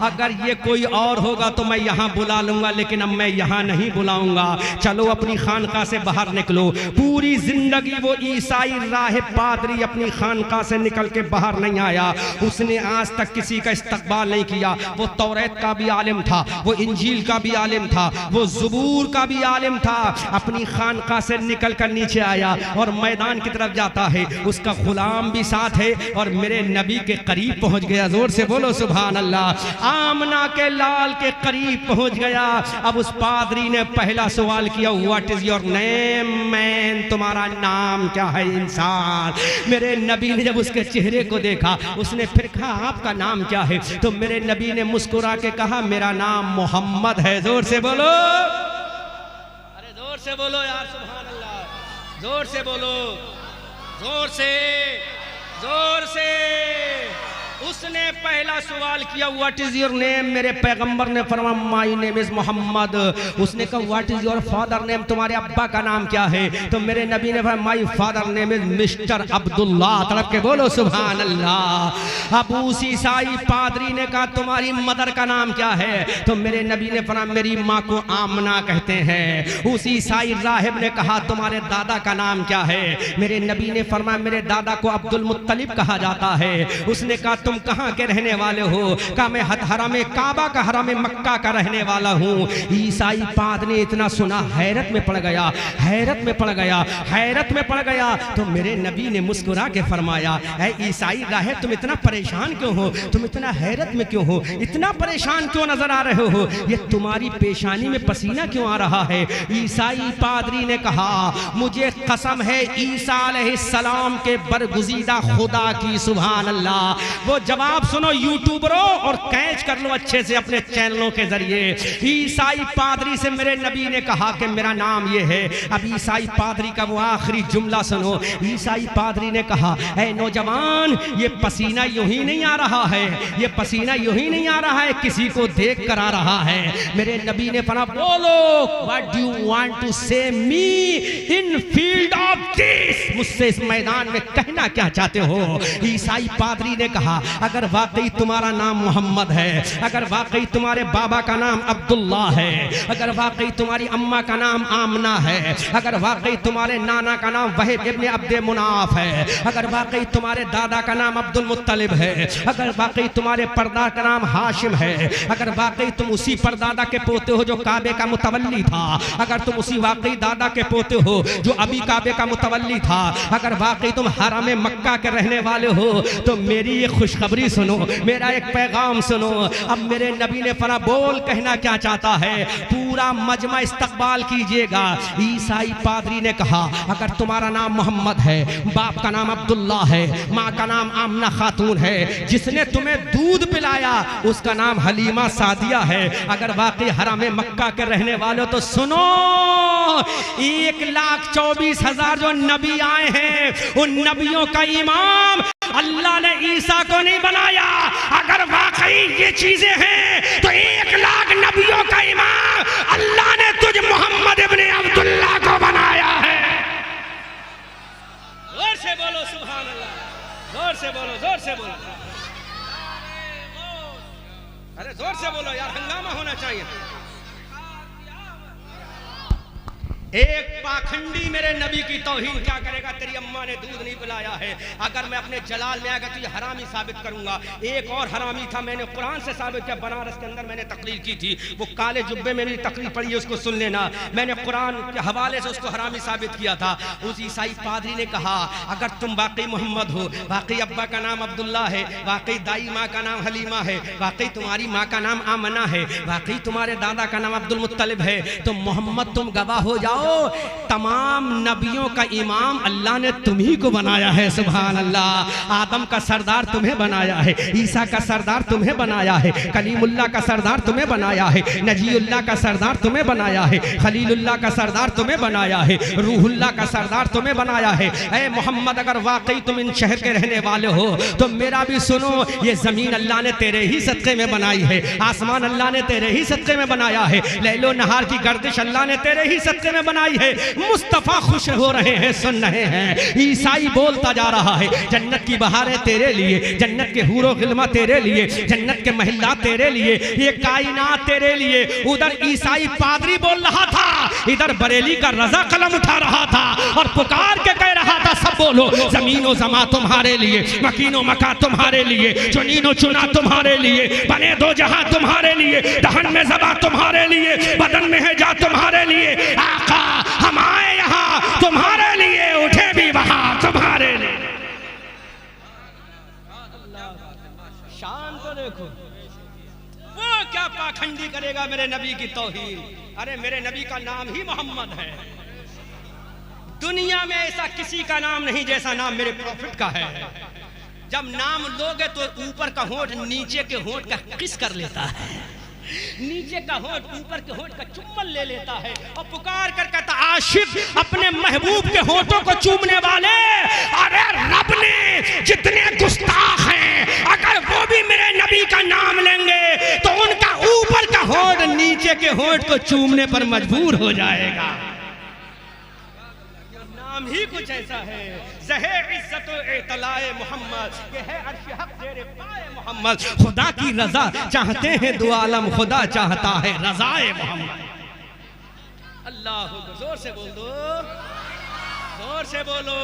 S1: अगर ये कोई और होगा तो मैं यहाँ बुला लूंगा, लेकिन अब मैं यहाँ नहीं बुलाऊंगा, चलो अपनी खानकाह से बाहर निकलो। पूरी जिंदगी वो ईसाई राहिब पादरी अपनी खानकाह से निकल के बाहर नहीं आया। उसने आज तक किसी का इस्तकबाल नहीं किया। वो तौरात का भी आलिम था, वो इंजील का भी आलिम था, वो ज़बूर का भी आलिम था। अपनी खानकाह से निकल कर नीचे आया और मैदान की तरफ जाता है। उसका गुलाम भी साथ है और मेरे नबी के करीब पहुंच गया। जोर से बोलो सुभान अल्लाह। आमना के लाल के करीब पहुंच गया। अब उस पादरी ने पहला सवाल किया what is your name man, तुम्हारा नाम क्या है इंसान? मेरे नबी ने जब उसके चेहरे को देखा उसने फिर कहा आपका नाम क्या है? तो मेरे नबी ने मुस्कुरा के कहा मेरा नाम मोहम्मद है। जोर से बोलो, अरे जोर से बोलो यार, सुभान अल्लाह, जोर से बोलो, जोर से, जोर से। उसने पहला सवाल किया व्हाट इज योर नेम? मेरे पैगंबर ने फरमाया माय नेम इज मोहम्मद। उसने कहा what is your father name? तुम्हारे अब्बा का नाम क्या है? तो मेरे नबी ने फरमाया my father name is mister Abdullah. तड़प के बोलो सुभान अल्लाह। अब उस ईसाई पादरी ने कहा तुम्हारी मदर का नाम क्या है? तो मेरे नबी ने फरमाया मेरी माँ को आमना कहते हैं। उस ईसाई राहिब ने कहा तुम्हारे दादा का नाम क्या है? मेरे नबी ने फरमाया मेरे दादा को अब्दुल मुत्तलिब कहा जाता है। उसने कहा तुम कहां के रहने वाले हो? कहा मैं हरम काबा का, हरम मक्का का रहने वाला हूं। ईसाई पाद ने इतना सुना हैरत में पड़ गया, हैरत में पड़ गया, हैरत में पड़ गया। तो मेरे नबी ने मुस्कुरा के फरमाया ऐ ईसाई राहिब तुम इतना परेशान क्यों हो? तुम इतना हैरत में क्यों हो? इतना परेशान क्यों नजर आ रहे हो? ये तुम्हारी पेशानी में पसीना क्यों आ रहा है? ईसाई पादरी ने कहा मुझे कसम है ईसा अलैहिस्सलाम के बरगुज़ीदा खुदा की। सुभान अल्लाह। वो जवाब सुनो यूट्यूबरों और कैच कर लो अच्छे से अपने चैनलों के जरिए। ईसाई पादरी से मेरे नबी ने कहा कि मेरा नाम ये है। अब ईसाई पादरी का वो आखिरी जुमला सुनो। ईसाई पादरी ने कहा ऐ नौजवान ये पसीना यूं ही नहीं आ रहा है, ये पसीना यूं ही नहीं आ रहा है, किसी को देख कर आ रहा है। मेरे नबी ने फरमाया बोलो what do you want to say me in field of this? मुझसे इस मैदान में कहना क्या चाहते हो? ईसाई पादरी ने कहा अगर वाकई तुम्हारा नाम मोहम्मद है, अगर वाकई तुम्हारे बाबा का नाम अब्दुल्ला है, अगर वाकई तुम्हारी अम्मा का नाम आमना है, अगर वाकई तुम्हारे नाना का नाम वहीब इब्ने अब्दे मुनाफ है, अगर वाकई तुम्हारे दादा का नाम अब्दुल मुत्तलिब है, अगर वाकई तुम्हारे परदा का नाम हाशिम है, अगर वाकई तुम उसी परदादा के पोते हो जो काबे का मुतवल्ली था, अगर तुम उसी वाकई दादा के पोते हो जो अभी काबे का मुतवल्ली था, अगर वाकई तुम हरम मक्का के रहने वाले हो, तो मेरी ये खुशखबरी सुनो, मेरा एक पैगाम सुनो। अब मेरे नबी ने फरा बोल कहना क्या चाहता है, पूरा मजमा इस्तकबाल कीजिएगा। ईसाई पादरी ने कहा अगर तुम्हारा नाम मोहम्मद है, बाप का नाम अब्दुल्ला है, माँ का नाम आमना खातून है, जिसने तुम्हें दूध पिलाया उसका नाम हलीमा सादिया है, अगर वाकई हरम मक्का के रहने वाले तो सुनो, 1,24,000 जो नबी आए हैं उन नबियों का इमाम अल्लाह ने ईसा को नहीं बनाया। अगर वाकई ये चीजें हैं तो 1,00,000 नबियों का इमाम अल्लाह ने तुझ मोहम्मद इब्ने अब्दुल्ला को बनाया है। जोर से बोलो सुभान अल्लाह, जोर से बोलो, जोर से बोलो, अरे जोर से बोलो यार, हंगामा होना चाहिए। एक पाखंडी मेरे नबी की तौहीन क्या करेगा, तेरी अम्मा ने दूध नहीं पिलाया है, अगर मैं अपने जलाल में आएगा तो ये हरामी साबित करूंगा। एक और हरामी था, मैंने कुरान से साबित किया, बनारस के अंदर मैंने तकरीर की थी, वो काले जुब्बे में मेरी तकरीर पढ़ी है, उसको सुन लेना, मैंने कुरान के हवाले से उसको हरामी साबित किया था। उस ईसाई पादरी ने कहा अगर तुम वाकई मोहम्मद हो, वाकई अब्बा का नाम अब्दुल्ला है, वाकई दाई माँ का नाम हलीमा है, वाकई तुम्हारी माँ का नाम आमना है, वाकई तुम्हारे दादा का नाम अब्दुल मुत्तलिब है, तो मोहम्मद तुम गवाह हो जाओ, तमाम नबियों का इमाम अल्लाह ने तुम्ही को बनाया है। सुभान अल्लाह। आदम का सरदार तुम्हें बनाया है, ईसा का सरदार तुम्हें बनाया है, कलीमुल्लाह का सरदार तुम्हें बनाया है, नजीउल्लाह का सरदार तुम्हें बनाया है, खलीलुल्लाह का सरदार तुम्हें बनाया है, रूहुल्लाह का सरदार तुम्हें बनाया है। ऐ मोहम्मद अगर वाकई तुम इन शहर के रहने वाले हो तो मेरा भी सुनो, ये जमीन अल्लाह ने तेरे ही सदक़े में बनाई है, आसमान अल्लाह ने तेरे ही सदक़े में बनाया है, लैलो नहार की गर्दिश अल्लाह ने तेरे ही सदक़े में बनाई है। मुस्तफा खुश हो रहे हैं, सुन रहे हैं। ईसाई बोलता जा रहा है जन्नत की बहारें तेरे लिए, जन्नत के हूरो गिल्मा तेरे लिए, जन्नत के महिला तेरे लिए, ये कायनात तेरे लिए। उधर ईसाई पादरी बोल रहा था, इधर बरेली का रजा कलम उठा रहा था और पुकार के कह रहा था सब बोलो, जमीनो जमा तुम्हारे लिए, मकीनो मका तुम्हारे लिए, चुनीनो चुना तुम्हारे लिए, बने दो जहां तुम्हारे लिए, दहन में जबा तुम्हारे लिए, बदन में है जा तुम्हारे लिए, आका हम आए यहाँ तुम्हारे लिए, उठे भी वहां तुम्हारे लिए। शान तो देखो, वो क्या पाखंडी करेगा मेरे नबी की तौहीन। अरे मेरे नबी का नाम ही मोहम्मद है, दुनिया में ऐसा किसी का नाम नहीं जैसा नाम मेरे प्रॉफिट का है। जब नाम लोगे तो ऊपर का होंठ नीचे के होंठ का किस कर लेता है, नीचे का होंठ ऊपर के होंठ का चुम्बन ले लेता है और पुकार कर कहता आशिक अपने महबूब के होंठों को चूमने वाले, अरे रब ने जितने गुस्ताख हैं अगर वो भी मेरे नबी का नाम लेंगे तो उनका ऊपर का होंठ नीचे के होंठ को चूमने पर मजबूर हो जाएगा। नाम ही कुछ ऐसा है, ज़हे इज्जत व इतलाए मोहम्मद, ये है अर्श हक तेरे पाए मोहम्मद। खुदा की रजा चाहते हैं दो आलम, खुदा चाहता है रजाए मोहम्मद। अल्लाह, जोर से बोल दो, जोर से बोलो।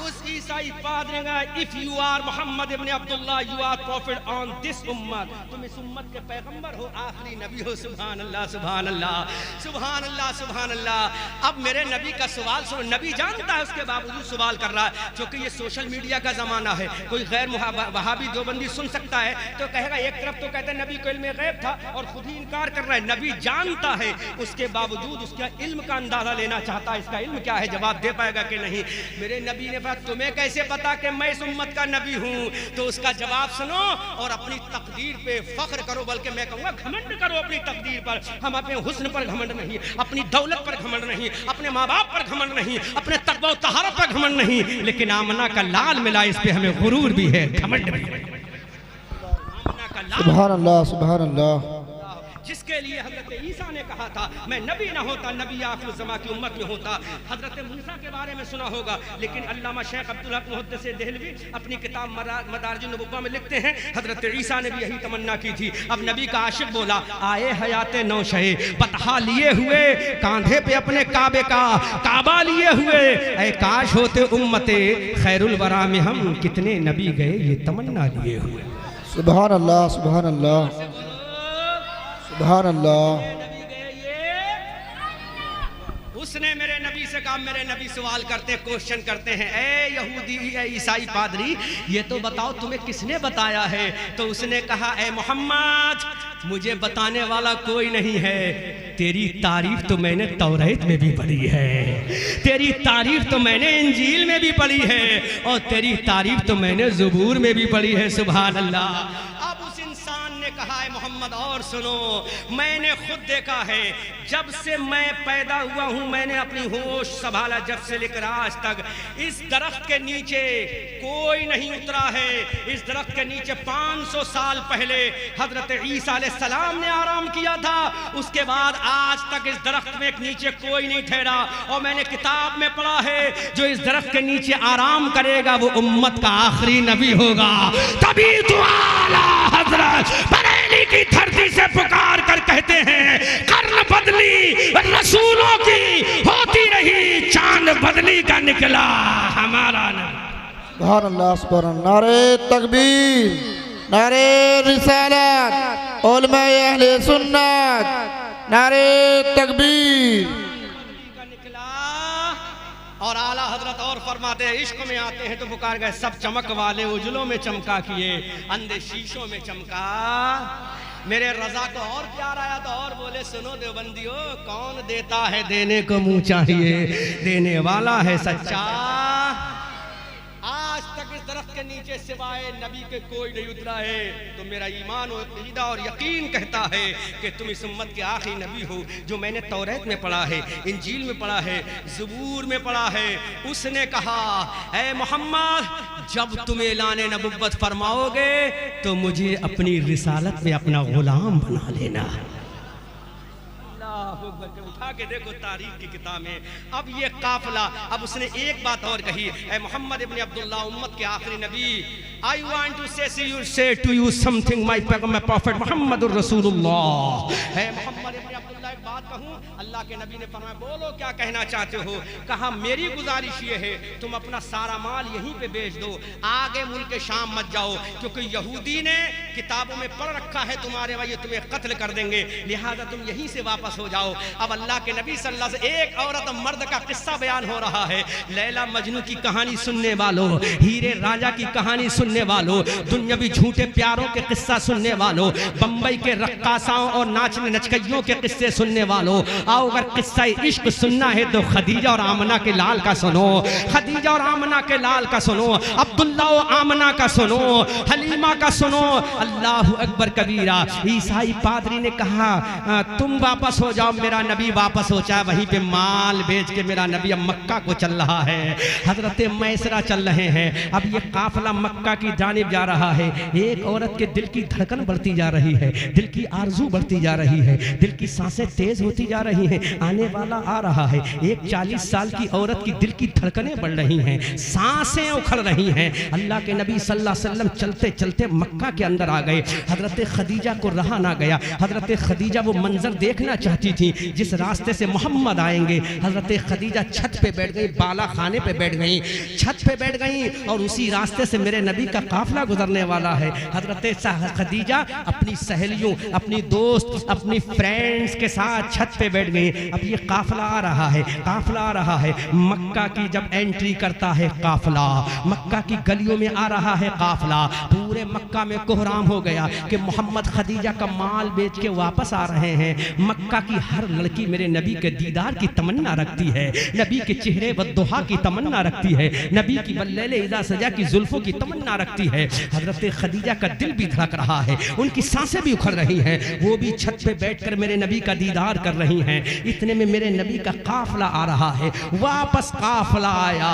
S1: उस ईसाई पादरी ने कहा if you are Muhammad ibn Abdullah you are prophet on this उम्मत, तुम इस उम्मत के पैगंबर हो, आखिरी नबी हो। सुभान अल्लाह, सुभान अल्लाह, सुभान अल्लाह, सुभान अल्लाह। अब मेरे नबी का सवाल सुनो, नबी जानता है उसके बावजूद सवाल कर रहा है, क्योंकि ये सोशल मीडिया का जमाना है, कोई गैर वहाबी देवबंदी सुन सकता है तो कहेगा एक तरफ तो कहते हैं नबी को इल्म गैब था और खुद ही इनकार कर रहा है। नबी जानता है, उसके बावजूद उसका इल्म का अंदाजा लेना चाहता है, इसका इल्म क्या है, जवाब दे पाएगा कि नहीं। मेरे नबी ने तुम्हें कैसे पता कि मैं इस उम्मत का नबी हूं, तो उसका जवाब सुनो और अपनी तकदीर पे फख्र करो, बल्कि मैं कहूंगा घमंड करो अपनी तकदीर पर। हम अपने हुस्न पर घमंड नहीं, अपनी दौलत पर घमंड नहीं, अपने माँ बाप पर घमंड नहीं, अपने तकवा और तहारत पर घमंड नहीं, लेकिन आमना का लाल मिला इस पे हमें गुरूर भी है, घमंड भी है।
S3: सुभान अल्लाह, सुभान अल्लाह।
S1: जिसके लिए हजरत ईसा ने कहा था मैं नबी ना होता, नबी आखिर ज़मा की उम्मत में होता। हजरत मूसा के बारे में सुना होगा, लेकिन अल्लामा शेख अब्दुल हक मुहद्दिस देहलवी अपनी किताब मदारिजुन नबुव्वा में लिखते हैं हजरत ईसा ने भी यही तमन्ना की थी। अब नबी का आशिक बोला आए हयाते नौशहे, बतहा लिए हुए कांधे पे अपने काबे का काबा लिए हुए, ऐ काश होते उम्मते खैरुल वरा में हम कितने नबी गए ये तमन्ना लिए हुए।
S3: सुभान अल्लाह, सुभान अल्लाह, सुभान अल्लाह।
S1: उसने मेरे नबी से कहा, मेरे नबी सवाल करते हैं, क्वेश्चन करते हैं, ए यहूदी ए ईसाई पादरी ये तो बताओ तुम्हें किसने बताया है? तो उसने कहा ए मोहम्मद मुझे बताने वाला कोई नहीं है, तेरी तारीफ तो मैंने तौरात में भी पढ़ी है, तेरी तारीफ तो मैंने इंजील में भी पढ़ी है, और तेरी तारीफ तो मैंने ज़बूर में भी पढ़ी है। सुभान अल्लाह। अब उस इंसान ने कहा है मोहम्मद और सुनो, मैंने खुद देखा है जब से मैं पैदा हुआ हूं, मैंने अपनी होश संभाला जब से लेकर आज तक, इस दरख्त के नीचे कोई नहीं उतरा है। इस दरख्त के नीचे 500 साल पहले हजरत ईसा अलैहिस्सलाम ने आराम किया था, उसके बाद आज तक इस दरख्त में नीचे कोई नहीं ठहरा। और मैंने किताब में पढ़ा है जो इस दरख्त के नीचे आराम करेगा वो उम्मत का आखिरी नबी होगा। तभी तो आला हजरत बरेली की धरती से पुकार कर कहते हैं कर्न बदली रसूलों की होती रही, चांद बदली का निकला हमारा नबी।
S3: सुभान अल्लाह, सुभान अल्लाह। नारे तकबीर, नारे रिसालत, उलमा अहले सुन्नत, नारे तकबीर
S1: का निकला। और आला हजरत और फरमाते हैं इश्क में आते हैं तो पुकार गए सब चमक वाले उजलों में चमका किए, अंधे शीशों में चमका। मेरे रजा को और प्यार आया तो और बोले सुनो देवबंदियों, कौन देता है देने को मुंह चाहिए, देने वाला है सच्चा। आज तक इस दरख्त के नीचे सिवाय नबी के कोई नहीं उतरा है। तो मेरा ईमान और अकीदा और यकीन कहता है कि तुम इस उम्मत के आखिरी नबी हो, जो मैंने तौरात में पढ़ा है, इंजील में पढ़ा है, ज़बूर में पढ़ा है। उसने कहा ऐ मोहम्मद जब तुम ऐलान नबुव्वत फरमाओगे तो मुझे अपनी रिसालत में अपना गुलाम बना लेना। उठा के देखो तारीख की किताब में। अब ये काफिला, अब उसने एक बात और कही, ऐ मोहम्मद इब्न अब्दुल्ला उम्मत के आखिरी नबी, I want to say to you something my prophet Muhammadur Rasulullah. ऐ मोहम्मद इब्न अब्दुल्ला एक बात कहूं, अल्लाह के नबी ने फरमाया बोलो क्या कहना चाहते हो? कहा मेरी गुजारिश ये है तुम अपना सारा माल यहीं पे बेच दो, आगे मुल्क शाम मत जाओ, क्योंकि यहूदी ने किताबों में पढ़ रखा है तुम्हारे भाई तुम्हें कत्ल कर देंगे, लिहाजा तुम यहीं से वापस हो जाओ। अब अल्लाह के नबी सल्लल्लाहु अलैहि वसल्लम, एक औरत मर्द का किस्सा बयान हो रहा है। लैला मजनू की कहानी सुनने वालों, हीरे राजा की कहानी सुनने वालों, दुनियावी झूठे प्यारों के किस्सा सुनने वालों, बम्बई के रक्कासाओं और नाचने नचकइयों के किस्से सुनने वालों, आओ अगर किस्सा इश्क सुनना है तो खदीजा और आमना के लाल का सुनो, खदीजा और आमना के लाल का सुनो, अब्दुल्ला और आमना का सुनो, हलीमा का सुनो। अल्लाह अकबर कबीरा। ईसाई पादरी ने कहा तुम वापस हो जाओ, मेरा नबी वापस हो जाए। वहीं पे माल बेच के मेरा नबी अब मक्का को चल रहा है, हजरत मैसरा चल रहे हैं। अब ये काफिला मक्का की जानिब जा रहा है। एक औरत के दिल की धड़कन बढ़ती जा रही है, दिल की आरजू बढ़ती जा रही है, दिल की सांसें तेज होती जा रही हैं। आने वाला आ रहा है। एक 40 साल की औरत की दिल की धड़कनें बढ़ रही हैं, सांसें उखड़ रही हैं। अल्लाह के नबी सल्लल्लाहु अलैहि वसल्लम चलते चलते मक्का के अंदर आ गए। हजरत खदीजा को रहा ना गया। हजरत खदीजा वो मंजर देखना चाहती थी जिस रास्ते से मोहम्मद आएंगे। हजरत खदीजा छत पे बैठ गई, बाला खाने पे बैठ गई, छत पे बैठ गई, और उसी रास्ते से मेरे नबी का काफिला गुजरने वाला है। हजरत खदीजा अपनी सहेलियों, अपनी दोस्त, अपनी फ्रेंड्स के साथ छत पे बैठ गई। अब ये काफिला आ रहा है, काफिला आ रहा है। मक्का की जब एंट्री करता है काफिला, मक्का की गलियों में आ रहा है काफिला, पूरे मक्का में कोहराम हो गया कि मोहम्मद खदीजा का माल बेच के वापस आ रहे हैं। मक्का की हर लड़की मेरे नबी के दीदार की तमन्ना रखती है, नबी के चेहरे बद्दुहा की तमन्ना रखती है, नबी की वल्लैल इज़ा सजा की जुल्फों की तमन्ना रखती है। हजरत खदीजा का दिल भी धड़क रहा है, उनकी सांसें भी उखड़ रही हैं। वो भी छत पे बैठकर मेरे नबी का दीदार कर रही हैं। इतने में मेरे नबी का काफिला आ रहा है। वापस काफिला आया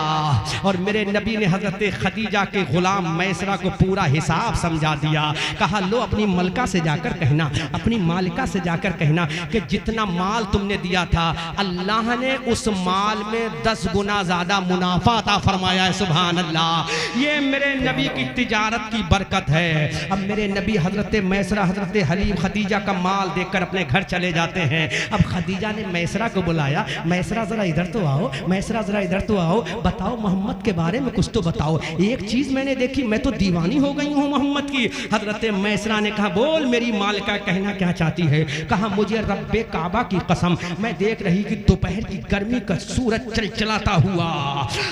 S1: और मेरे नबी ने हजरत खदीजा के गुलाम मैसरा को पूरा हिसाब समझा दिया। कहा लो अपनी मलका से जाकर कहना, अपनी मालिका से जाकर कहना कि जितना माल तुमने दिया था अल्लाह ने उस माल में 10 गुना ज्यादा मुनाफा अता फरमाया है। सुभान अल्लाह, ये मेरे नबी की तिजारत की बरकत है। अब मेरे नबी हजरत मैसरा, हजरत हलीम खदीजा का माल देखकर अपने घर चले जाते हैं। अब खदीजा ने मैसरा को बुलाया, मैसरा जरा इधर तो आओ, मैसरा जरा इधर तो आओ, बताओ मोहम्मद के बारे में कुछ तो बताओ। एक चीज मैंने देखी, मैं तो दीवानी हो गई हूँ मोहम्मद की। हजरत मैसरा ने कहा बोल मेरी मालिका कहना क्या चाहती है। कहा मुझे रब्बे काबा की कसम, मैं देख रही कि दोपहर की गर्मी का सूरज चलचलाता हुआ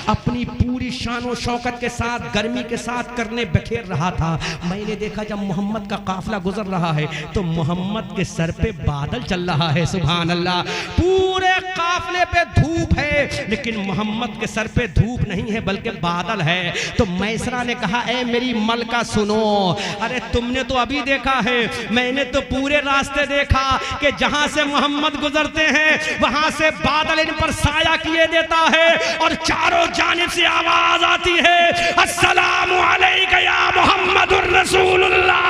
S1: अपनी पूरी शान और शौकत के साथ गर्मी के साथ करने बखेर रहा था। मैंने देखा जब मोहम्मद का काफिला गुजर रहा है तो मोहम्मद के सर पे बादल चल रहा है। सुभान अल्लाह, पूरे काफिले पे धूप है लेकिन मोहम्मद के सर पे धूप नहीं है बल्कि बादल है। तो मैसरा ने कहा ए मेरी मलका सुनो, अरे तुमने तो अभी देखा है, मैंने तो पूरे रास्ते देखा कि जहां से मोहम्मद गुजरते हैं वहां से बादल इन पर साया किए देता है और चारों जानिब से आवाज आती है अस्सलामु अलैका या मुहम्मदुर रसूलुल्लाह।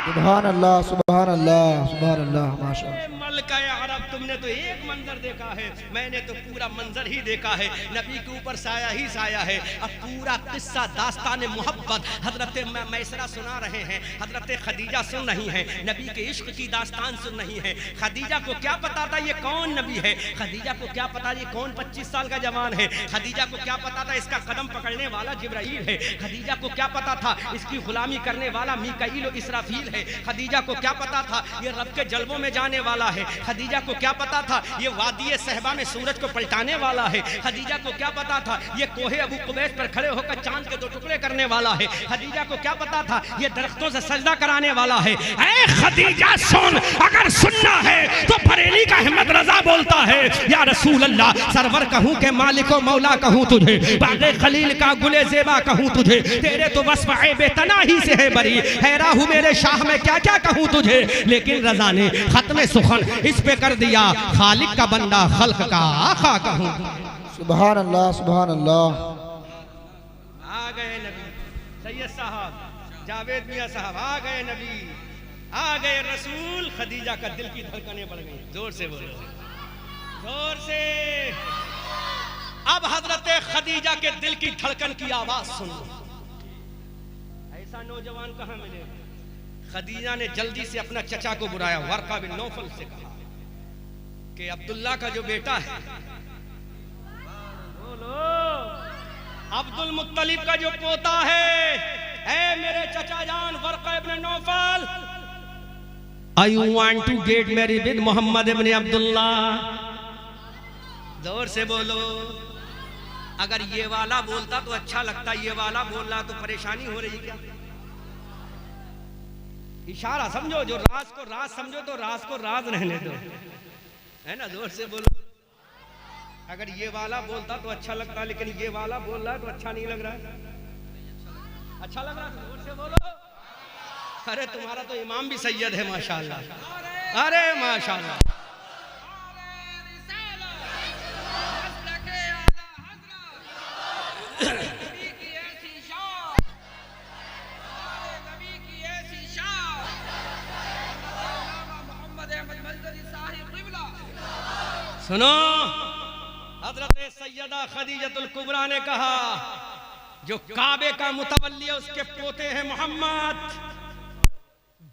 S3: सुभान अल्लाह, सुभान अल्लाह, सुभान अल्लाह, माशाअल्लाह।
S1: मलका अरब, तुमने तो एक मंजर देखा है, मैंने तो पूरा मंजर ही देखा है। नबी के ऊपर साया ही साया है। अब पूरा किस्सा दास्तान मोहब्बत हजरत मैसरा सुना रहे हैं, हजरत खदीजा सुन रही हैं, नबी के इश्क की दास्तान सुन रही हैं। खदीजा को क्या पता था ये कौन नबी है, खदीजा को क्या पता ये कौन 25 साल का जवान है, खदीजा को क्या पता था इसका कदम पकड़ने वाला जिब्राइल है, खदीजा को क्या पता था इसकी गुलामी करने वाला मीकाईल और इसराफील है, खदीजा को क्या पता था ये रब के जलवों में जाने वाला है, खदीजा को क्या पता था ये वादी सहबा में सूरज को पलटाने वाला है, खदीजा को क्या पता था ये कोहे अबू कुबैस पर खड़े होकर चांद के 2 टुकड़े करने वाला है, खदीजा को क्या पता था ये दरख्तों से सजदा कराने वाला है। ऐ खदीजा सुन, अगर सुनना है तो बरेली का अहमद रजा बोलता है या रसूल अल्लाह, सरवर कहूं के मालिको मौला कहूं तुझे, बागे खलील का गुले जेबा कहूं तुझे, तेरे तो वस्फ बेतना ही से है बरी, हैरा हूं मेरे शाह में क्या क्या कहूं तुझे। लेकिन रजा ने खत्म सुखन इस पे कर दिया, खालिक का बंदा खल्क का आका कहूं।
S3: सुभान अल्लाह, सुभान अल्लाह।
S1: आ गए नबी सैयद साहब, जावेद मियां साहब आ गए, नबी आ गए, रसूल। खदीजा का दिल की धड़कनें बढ़ गई। जोर से बोलो, जोर से। अब हजरत खदीजा के दिल की धड़कन की आवाज सुन लो। ऐसा नौजवान कहां मिले। खदीजा ने जल्दी से अपना चचा को बुलाया, वर्का बिन नौफल से कहा कि अब्दुल्ला का जो बेटा है, बोलो, अब्दुल मुत्तलिब का जो पोता है, ऐ मेरे चचा जान Waraqa ibn Nawfal, I want to get married with Muhammad ibn Abdullah. जोर से बोलो। अगर ये वाला बोलता तो अच्छा लगता, ये वाला बोल रहा तो परेशानी हो रही क्या। इशारा समझो, जो राज को राज समझो तो राज को राज रहने दो, है ना। जोर से बोलो। अगर ये वाला बोलता तो अच्छा लगता, लेकिन ये वाला बोल रहा है तो अच्छा नहीं लग रहा है। अच्छा लग रहा है, जोर से बोलो। अरे तुम्हारा तो इमाम भी सैयद है माशाल्लाह, अरे माशाल्लाह। सुनो, हजरत सैयदा खदीजतुल कुबरा ने कहा जो काबे का मुतवल्ली है उसके पोते हैं मोहम्मद।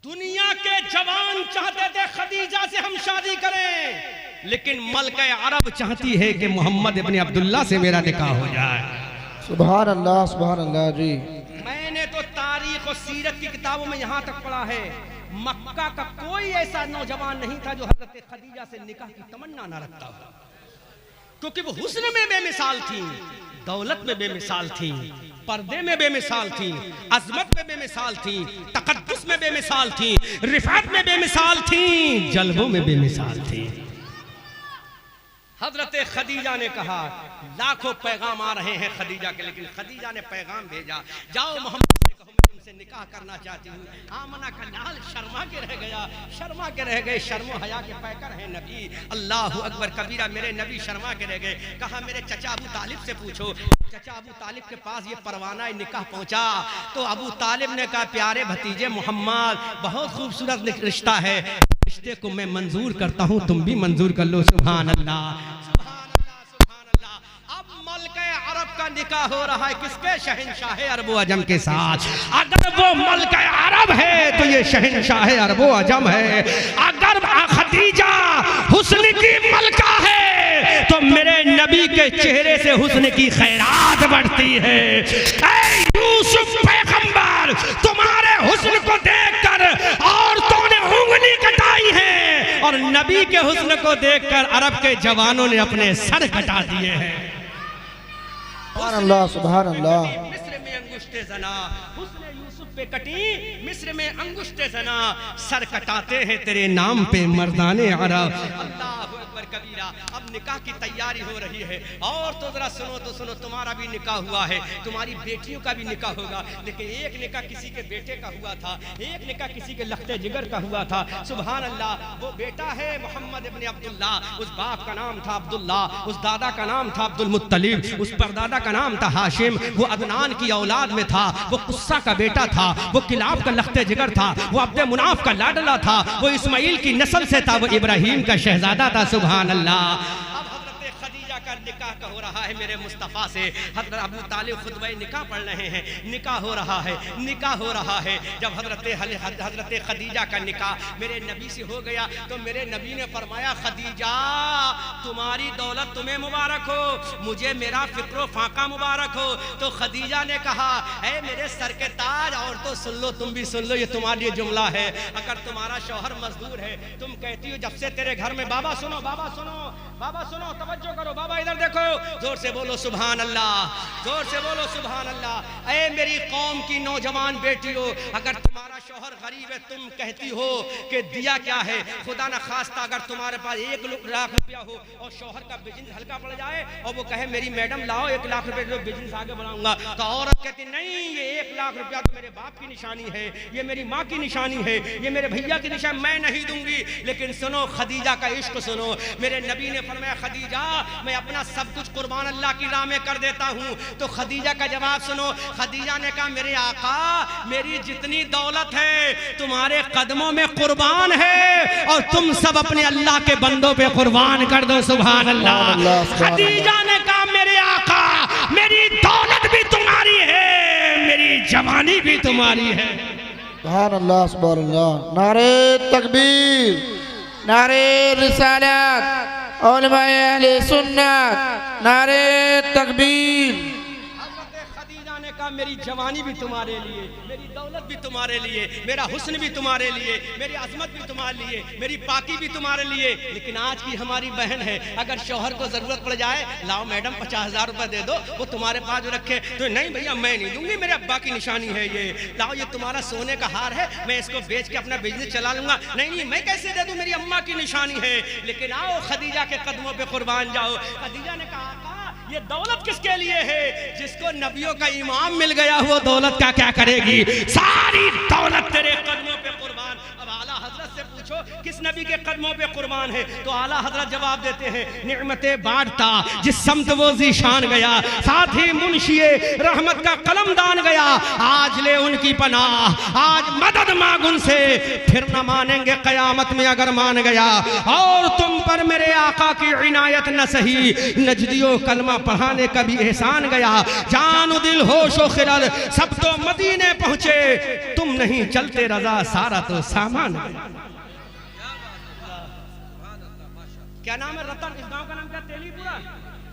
S1: दुनिया के जवान चाहते थे खदीजा से हम शादी करें, लेकिन मलका अरब चाहती है कि मोहम्मद इब्न अब्दुल्ला से मेरा निकाह हो जाए।
S3: सुभान अल्लाह, सुभान अल्लाह जी।
S1: मैंने तो तारीख और सीरत की किताबों में यहाँ तक पढ़ा है, मक्का का कोई ऐसा नौजवान नहीं था जो हजरत खदीजा से निकाह की तमन्ना ना रखता हो, क्योंकि वो हुस्न में बेमिसाल थी, दौलत में बेमिसाल थी, पर्दे में बेमिसाल थी, अजमत में बेमिसाल थी, तकद्दुस में बेमिसाल थी, रिफात में बेमिसाल थी, जलवों में बेमिसाल थी। हजरत खदीजा ने कहा लाखों पैगाम आ रहे हैं खदीजा के, लेकिन खदीजा ने पैगाम भेजा, जाओ मोहम्मद से कहो मैं तुमसे तुमसे निकाह करना चाहती हूँ। आमना का लाल शर्मा के रह गया, शर्मा के रह गए, शर्मो हया के पैकर हैं नबी। अल्लाह अकबर कबीरा, मेरे नबी शर्मा के रह गए। कहा मेरे चचा अबू तालिब से पूछो। चचा अबू तालिब के पास ये परवाना निकाह पहुंचा तो अबू तालिब ने कहा प्यारे भतीजे मोहम्मद, बहुत खूबसूरत रिश्ता है, रिश्ते को मैं मंजूर करता हूँ, तुम भी मंजूर कर लो। सुभान अल्लाह, अरब का निकाह हो रहा है किसके? शहंशाह अरब व अजम के साथ। अगर वो मल्क अरब है तो ये शहंशाह अरब व अजम है। अगर खदीजा हुस्न की मलका है तो मेरे नबी के चेहरे से हुस्न की खैरात बढ़ती है। ऐ यूसुफ पैगंबर, तुम्हारे हुस्न को देखकर औरतों ने उंगली कटाई है और नबी के हुस्न को देखकर अरब के जवानों ने अपने सर कटा दिए हैं।
S3: सुभान अल्लाह, सुभान अल्लाह।
S1: मिस्र में अंगुष्टे जना, हुस्न यूसुफ पे कटी, मिस्र में अंगुष्टे जना, सर कटाते हैं तेरे नाम पे मर्दाने अरब। अल्लाह अकबर कबीरा। अब निकाह की तैयारी हो रही है और तो जरा सुनो तो सुनो, तुम्हारा भी निकाह हुआ है, तुम्हारी बेटियों का भी निकाह होगा, लेकिन एक निकाह किसी के बेटे का हुआ था, एक निकाह किसी के लख्ते जिगर का हुआ था। सुभान अल्लाह। वो बेटा है मोहम्मद इब्न अब्दुल्ला, उस बाप का नाम था अब्दुल्ला, उस दादा का नाम था अब्दुल मुत्तलिब, उस परदादा का नाम था हाशिम। वो अदनान की औलाद में था, वो कुस्सा का बेटा था, वो किलाब का लख्ते जिगर था, वो अब्दे मुनाफ का लाडला था, वो इस्माइल की नस्ल से था, वो इब्राहिम का शहजादा था। सुभान अल्लाह। का निकाह का हो रहा है मेरे मुस्तफ़ा से। हज़रत अबू तालिब खुतबा निकाह पढ़ रहे हैं, निकाह हो रहा है, निकाह हो रहा है। जब हज़रत खदीजा का निकाह मेरे नबी से हो गया तो मेरे नबी ने फरमाया खदीजा तुम्हारी दौलत तुम्हें मुबारक हो, मुझे मेरा फिक्र फाका मुबारक हो। तो खदीजा ने कहा ऐ मेरे सर के ताज, और तो सुन लो, तुम भी सुन लो, ये तुम्हारे लिए जुमला है। अगर तुम्हारा शौहर मजदूर है, तुम कहती हो जब से तेरे घर में, बाबा सुनो, बाबा सुनो, बाबा सुनो, तवज्जो करो, बाबा इधर देखो, जोर से बोलो सुभान अल्लाह, जोर से बोलो सुभान अल्लाह। ऐ मेरी कौम की नौजवान बेटियों, अगर तुम्हारा शौहर गरीब है, तुम कहती हो कि दिया क्या है, खुदा न खास्ता अगर तुम्हारे पास 1 लाख रुपया हो और शौहर का बिजनेस हल्का पड़ जाए और वो कहे मेरी मैडम लाओ 1 लाख रुपए जो बिजनेस आगे बढ़ाऊंगा, तो औरत कहती नहीं, ये 1 लाख रुपया तो मेरे बाप की निशानी है, ये मेरी माँ की निशानी है, ये मेरे भैया की निशानी, मैं नहीं दूंगी। लेकिन सुनो खदीजा का इश्क सुनो, मेरे नबी ने फरमाया खदीजा मैं अपना सब कुछ कुर्बान अल्लाह की राह में कर देता हूँ। तो खदीजा का जवाब सुनो, खदीजा ने कहा मेरे आका मेरी जितनी दौलत है तुम्हारे कदमों में कुर्बान है और तुम सब अपने अल्लाह के बंदों पे कुर्बान कर दो। सुभान अल्लाह। खदीजा ने कहा मेरे आका मेरी दौलत भी तुम्हारी है, मेरी जवानी भी तुम्हारी है।
S3: सुभान अल्लाह, सुभान अल्लाह। नारे तकबीर, नारे रिसालत, उलमाए अहले सुन्नत, नारे तकबीर।
S1: खदीजा ने कहा मेरी जवानी भी तुम्हारे लिए, मेरी दौलत भी तुम्हारे लिए, मेरा हुस्न भी तुम्हारे लिए, मेरी अजमत भी तुम्हारे लिए, मेरी पाकी भी तुम्हारे लिए। लेकिन आज की हमारी बहन है, अगर शौहर को जरूरत पड़ जाए, लाओ मैडम 50,000 रुपए दे दो, वो तुम्हारे पास रखे, तो नहीं भैया मैं नहीं दूंगी, मेरे अब्बा की निशानी है, ये लाओ, ये तुम्हारा सोने का हार है, मैं इसको बेच के अपना बिजनेस चला लूंगा। नहीं मैं कैसे दे दूं, मेरी अम्मा की निशानी है। लेकिन आओ खदीजा के कदमों पे कुर्बान जाओ। खदीजा ने कहा ये दौलत किसके लिए है? जिसको नबियों का इमाम मिल गया वो दौलत का क्या करेगी? सारी दौलत तेरे कदमों पे कुर्बान। अब आला हजरत से पूछो किस नबी के कदमों पे कुर्बान है, तो आला हजरत जवाब देते हैं निअमते बांटता जिस समत वो ज़ीशान गया, साथ ही मुंशिए रहमत का कलमदान गया। आज ले उनकी पनाह, आज मदद मांग उनसे, फिर न मानेंगे कयामत में अगर मान गया। और तुम पर मेरे आका की इनायत न सही, नजदियों कलमा पढ़ाने का भी एहसान गया। जान दिल होशो खिरल सब तो मदीने पहुंचे, तुम नहीं चलते रजा सारा तो सामान। क्या नाम है? रतन। इस गांव का नाम क्या? तेलीपुरा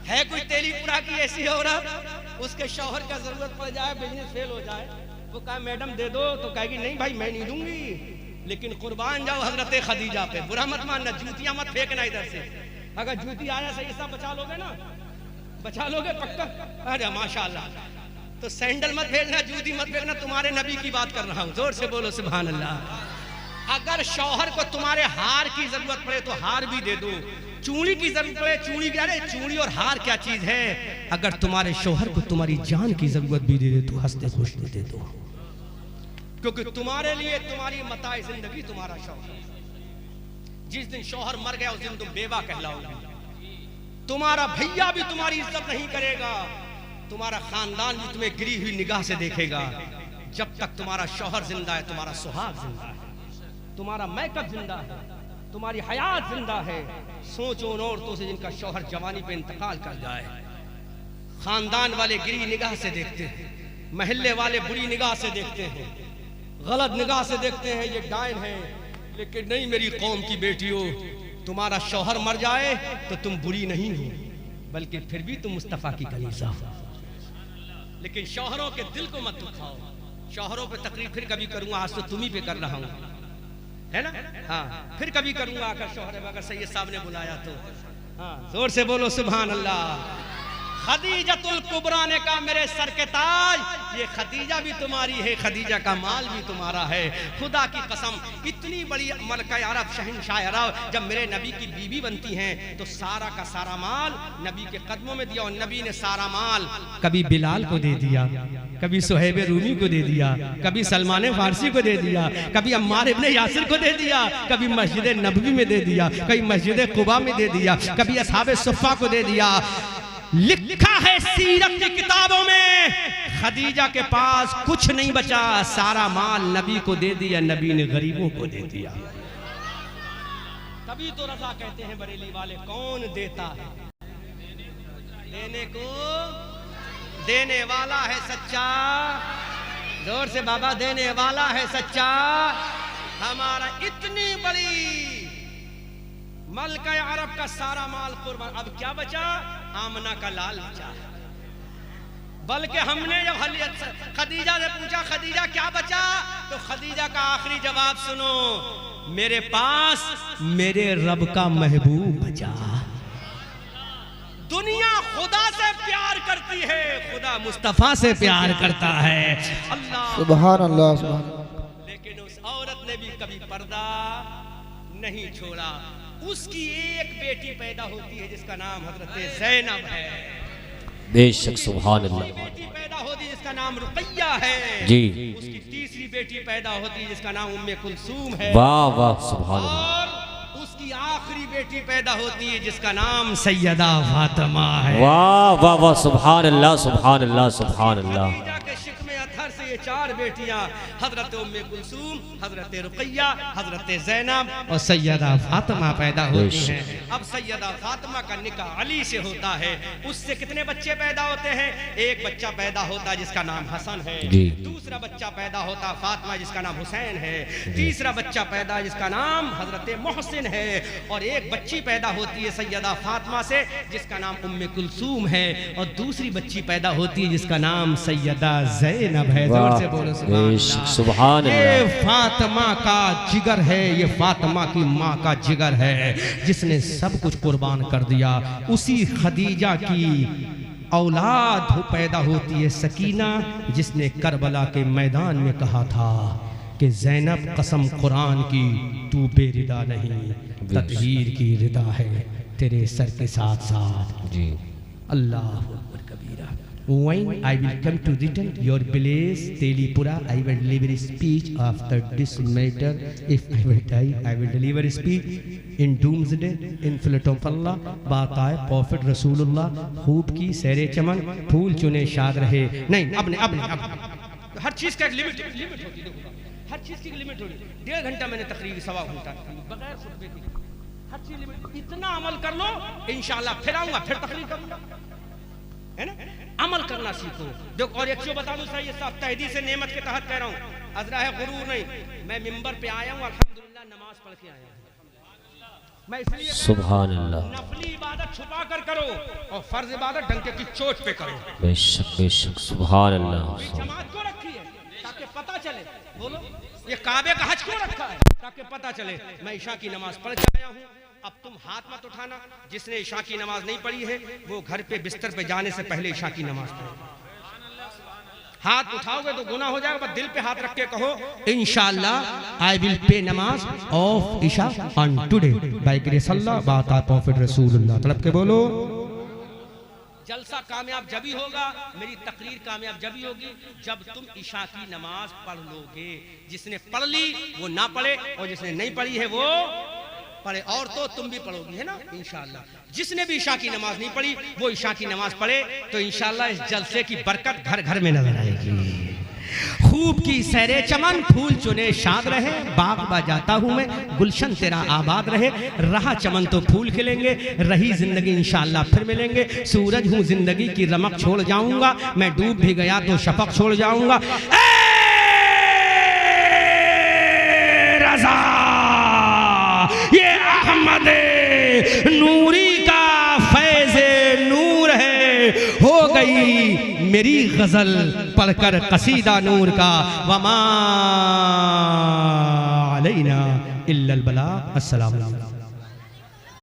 S1: है। कोई तेलीपुरा की ऐसी औरत उसके शौहर का जरूरत पड़ जाए, बिजनेस फेल हो जाए, वो कहे मैडम दे दो, तो कहेगी नहीं भाई मैं नहीं दूंगी। लेकिन कुर्बान जाओ हजरत खदीजा पे। बुरा मत मानना, जूतियां मत फेंकना इधर से। अगर जूती आया सही सब बचा लोगे ना, बचा लोगे पक्का। अरे माशाल्लाह। तो सैंडल मत फेंकना, जूती मत फेंकना, तुम्हारे नबी की बात कर रहा हूँ। जोर से बोलो सुभान अल्लाह। अगर शौहर को तुम्हारे हार की जरूरत पड़े तो हार भी दे दो, चूड़ी की जरूरत पड़े चूड़ी की। अरे चूड़ी और हार क्या चीज है? अगर तुम्हारे शौहर को तुम्हारी जान की जरूरत भी दे दे तो हंसते खुशते दे दो। क्योंकि तुम्हारे लिए तुम्हारी मताए जिंदगी तुम्हारा शौहर। जिस दिन शौहर मर गया उस दिन तुम बेवा कहलाओगे। तुम्हारा भैया भी तुम्हारी इज्जत नहीं करेगा, तुम्हारा खानदान भी तुम्हें गिरी हुई निगाह से देखेगा। जब तक तुम्हारा शौहर जिंदा है, तुम्हारा सुहाग जिंदा है, तुम्हारा मैकअप जिंदा है, तुम्हारी हयात जिंदा है। सोचो उन औरतों से जिनका शौहर जवानी पे इंतकाल कर जाए। खानदान वाले गिरी निगाह से देखते हैं, महल्ले वाले बुरी निगाह से देखते हैं, गलत निगाह से देखते हैं, ये डायन है। लेकिन नहीं मेरी कौम की बेटियों, तुम्हारा शौहर मर जाए तो तुम बुरी नहीं हो, बल्कि फिर भी तुम मुस्तफा की कलीजा हो। लेकिन शौहरों के दिल को मत दुखाओ। शौहरों पे तकरीर फिर कभी करूंगा, आज तो तुम ही पे कर रहा हूं, है ना? हाँ, फिर कभी करूंगा अगर शौहर अगर सैयद साहब ने बुलाया तो। हाँ, जोर से बोलो सुभान अल्लाह। खदीजतुल कुबरा ने कहा मेरे सर के ताज, ये खदीजा भी तुम्हारी है, खदीजा का माल भी तुम्हारा है। खुदा की कसम, इतनी बड़ी मलका अरब शहंशाह अरब जब मेरे नबी की बीवी बनती हैं तो सारा का सारा माल नबी के कदमों में दिया। और नबी ने सारा माल कभी बिलाल को दे दिया, कभी सुहैब रूमी को दे दिया, कभी सलमान फारसी को दे दिया, कभी अम्मार इब्ने यासिर को दे दिया, कभी मस्जिद नबवी में दे दिया, कभी मस्जिद कुबा में दे दिया, कभी असहाबे सुफ़ा को दे दिया। लिखा है सीरत की किताबों में खदीजा के पास कुछ नहीं बचा, सारा माल नबी को दे दिया, नबी ने गरीबों को दे दिया। तभी तो रजा कहते हैं बरेली वाले, कौन देता है देने को, देने वाला है सच्चा। जोर से बाबा, देने वाला है सच्चा। हमारा इतनी बड़ी मलका अरब का सारा माल कुर्बान, अब क्या बचा? आमना का लाल बचा। बल्कि हमने जब खदीजा से पूछा खदीजा क्या बचा, तो खदीजा का आखिरी जवाब सुनो, मेरे पास मेरे रब का महबूब बचा। दुनिया खुदा से प्यार करती है, खुदा मुस्तफा से प्यार करता है। अल्लाह
S3: सुभान अल्लाह सुभान अल्लाह।
S1: लेकिन उस औरत ने भी कभी पर्दा नहीं छोड़ा। उसकी एक बेटी पैदा होती है जिसका नाम हजरत ज़ैनब है।
S2: बेशक सुभान अल्लाह।
S1: बेटी पैदा होती है जिसका नाम रुकैया है
S2: जी।
S1: उसकी तीसरी बेटी पैदा होती है जिसका नाम उम्मे कुलसूम है।
S2: वाह वाह सुभान अल्लाह।
S1: और उसकी आखिरी बेटी पैदा होती है जिसका नाम सैयदा फातिमा है।
S2: वाह वाह वाह सुभान अल्लाह सुभान अल्लाह सुभान अल्लाह।
S1: खदीजा के शिकमे अथर से ये चार बेटियां हजरत उम्मे कुलसूम, हजरत रुकैया, हजरत ज़ैनब और सैयदा फातिमा पैदा होती हैं। अब सैयदा फातिमा का निकाह अली से होता है। उससे कितने बच्चे पैदा होते हैं? एक बच्चा पैदा होता है जिसका नाम हसन है, दूसरा बच्चा पैदा होता फातिमा जिसका नाम हुसैन है, तीसरा बच्चा पैदा जिसका नाम हजरत मोहसिन है, और एक बच्ची पैदा होती है सैयदा फातिमा से जिसका नाम उम्मे कुलसूम है, और दूसरी बच्ची पैदा होती है जिसका नाम सैयदा ज़ैनब है। जोर से बोलो
S2: सुभान अल्लाह।
S1: ये फातिमा का जिगर है, ये फातिमा की माँ का जिगर है जिसने सब कुछ कुर्बान कर दिया। उसी खदीजा की औलाद पैदा होती है सकीना, जिसने करबला के मैदान में कहा था कि ज़ैनब कसम कुरान की तू बेरिदा नहीं, ततहीर की रिदा है तेरे सर के साथ साथ।
S2: जी
S1: अल्लाह अकबर कबीरा। When I will come to return your place, Telipura, I will deliver a speech after this matter. If I will die, I will deliver a speech in doomsday, in flight of Allah. बात आए Prophet Rasulullah, खूब की सैरे चमन, फूल चुने शाद रहे। नहीं, अब हर चीज का एक लिमिट होती है। हर चीज की लिमिट होती है। 1.5 घंटा मैंने तकरीर सवा घंटा बगैर खुतबे की, हर चीज लिमिट। इतना अमल कर लो, इंशाल्लाह फिर आऊंगा, फिर तकरीर करूंगा, है ना? अमल करना सीखो। देखो, और एक चीज बता दूं सही साहब, तहदी से नेमत के तहत कह रहा हूँ, अजरा है गुरूर नहीं। मैं मिंबर पे आया हूँ, अल्हम्दुलिल्लाह नमाज पढ़ के आया हूँ। मैं इसलिए
S2: सुभान अल्लाह।
S1: नफली इबादत छुपा कर करो और फर्ज इबादत डंके की चोट पे करो।
S2: बेशक बेशक सुभान अल्लाह।
S1: जमात को रखी है ताकि पता चले। बोलो, ये काबे का हज क्यों रखा है? ताकि पता चले मैं ईशा की नमाज पढ़ के आया हूँ। अब तुम हाथ मत उठाना, जिसने ईशा की नमाज नहीं पढ़ी है वो घर पे बिस्तर पे जाने से पहले ईशा की नमाज पढ़े। हाथ उठाओगे तो गुनाह हो जाएगा, बस दिल पे हाथ रख के कहो इंशाअल्लाह आई विल पे नमाज of Isha on today by grace Allah, but a profit रसूलुल्लाह। तड़प के बोलो जलसा कामयाब जब ही होगा, मेरी तकरीर कामयाब जब ही होगी जब तुम इशा की नमाज पढ़ लोगे। जिसने पढ़ ली वो ना पढ़े, और जिसने नहीं पढ़ी है वो पढ़े। और तो तुम भी पढ़ोगी, है ना इंशाअल्लाह। जिसने भी इशा की नमाज नहीं पढ़ी वो इशा की नमाज पढ़े, तो इंशाअल्लाह इस जलसे की बरकत घर घर में नजर आएगी। खूब की सैरे चमन, फूल चुने शाद रहे, बाग बजाता हूँ मैं, गुलशन तेरा आबाद रहे। रहा चमन तो फूल खिलेंगे, रही जिंदगी इंशाअल्लाह फिर मिलेंगे। सूरज हूँ जिंदगी की रमक छोड़ जाऊंगा, मैं डूब भी गया तो शफक छोड़ जाऊंगा। रज़ा ये अहमद नूरी का फैज़े नूर है, हो गई मेरी गजल पढ़कर कसीदा नूर का। वमा अलैना इल्लल बलाग। अस्सलाम वालेकुम।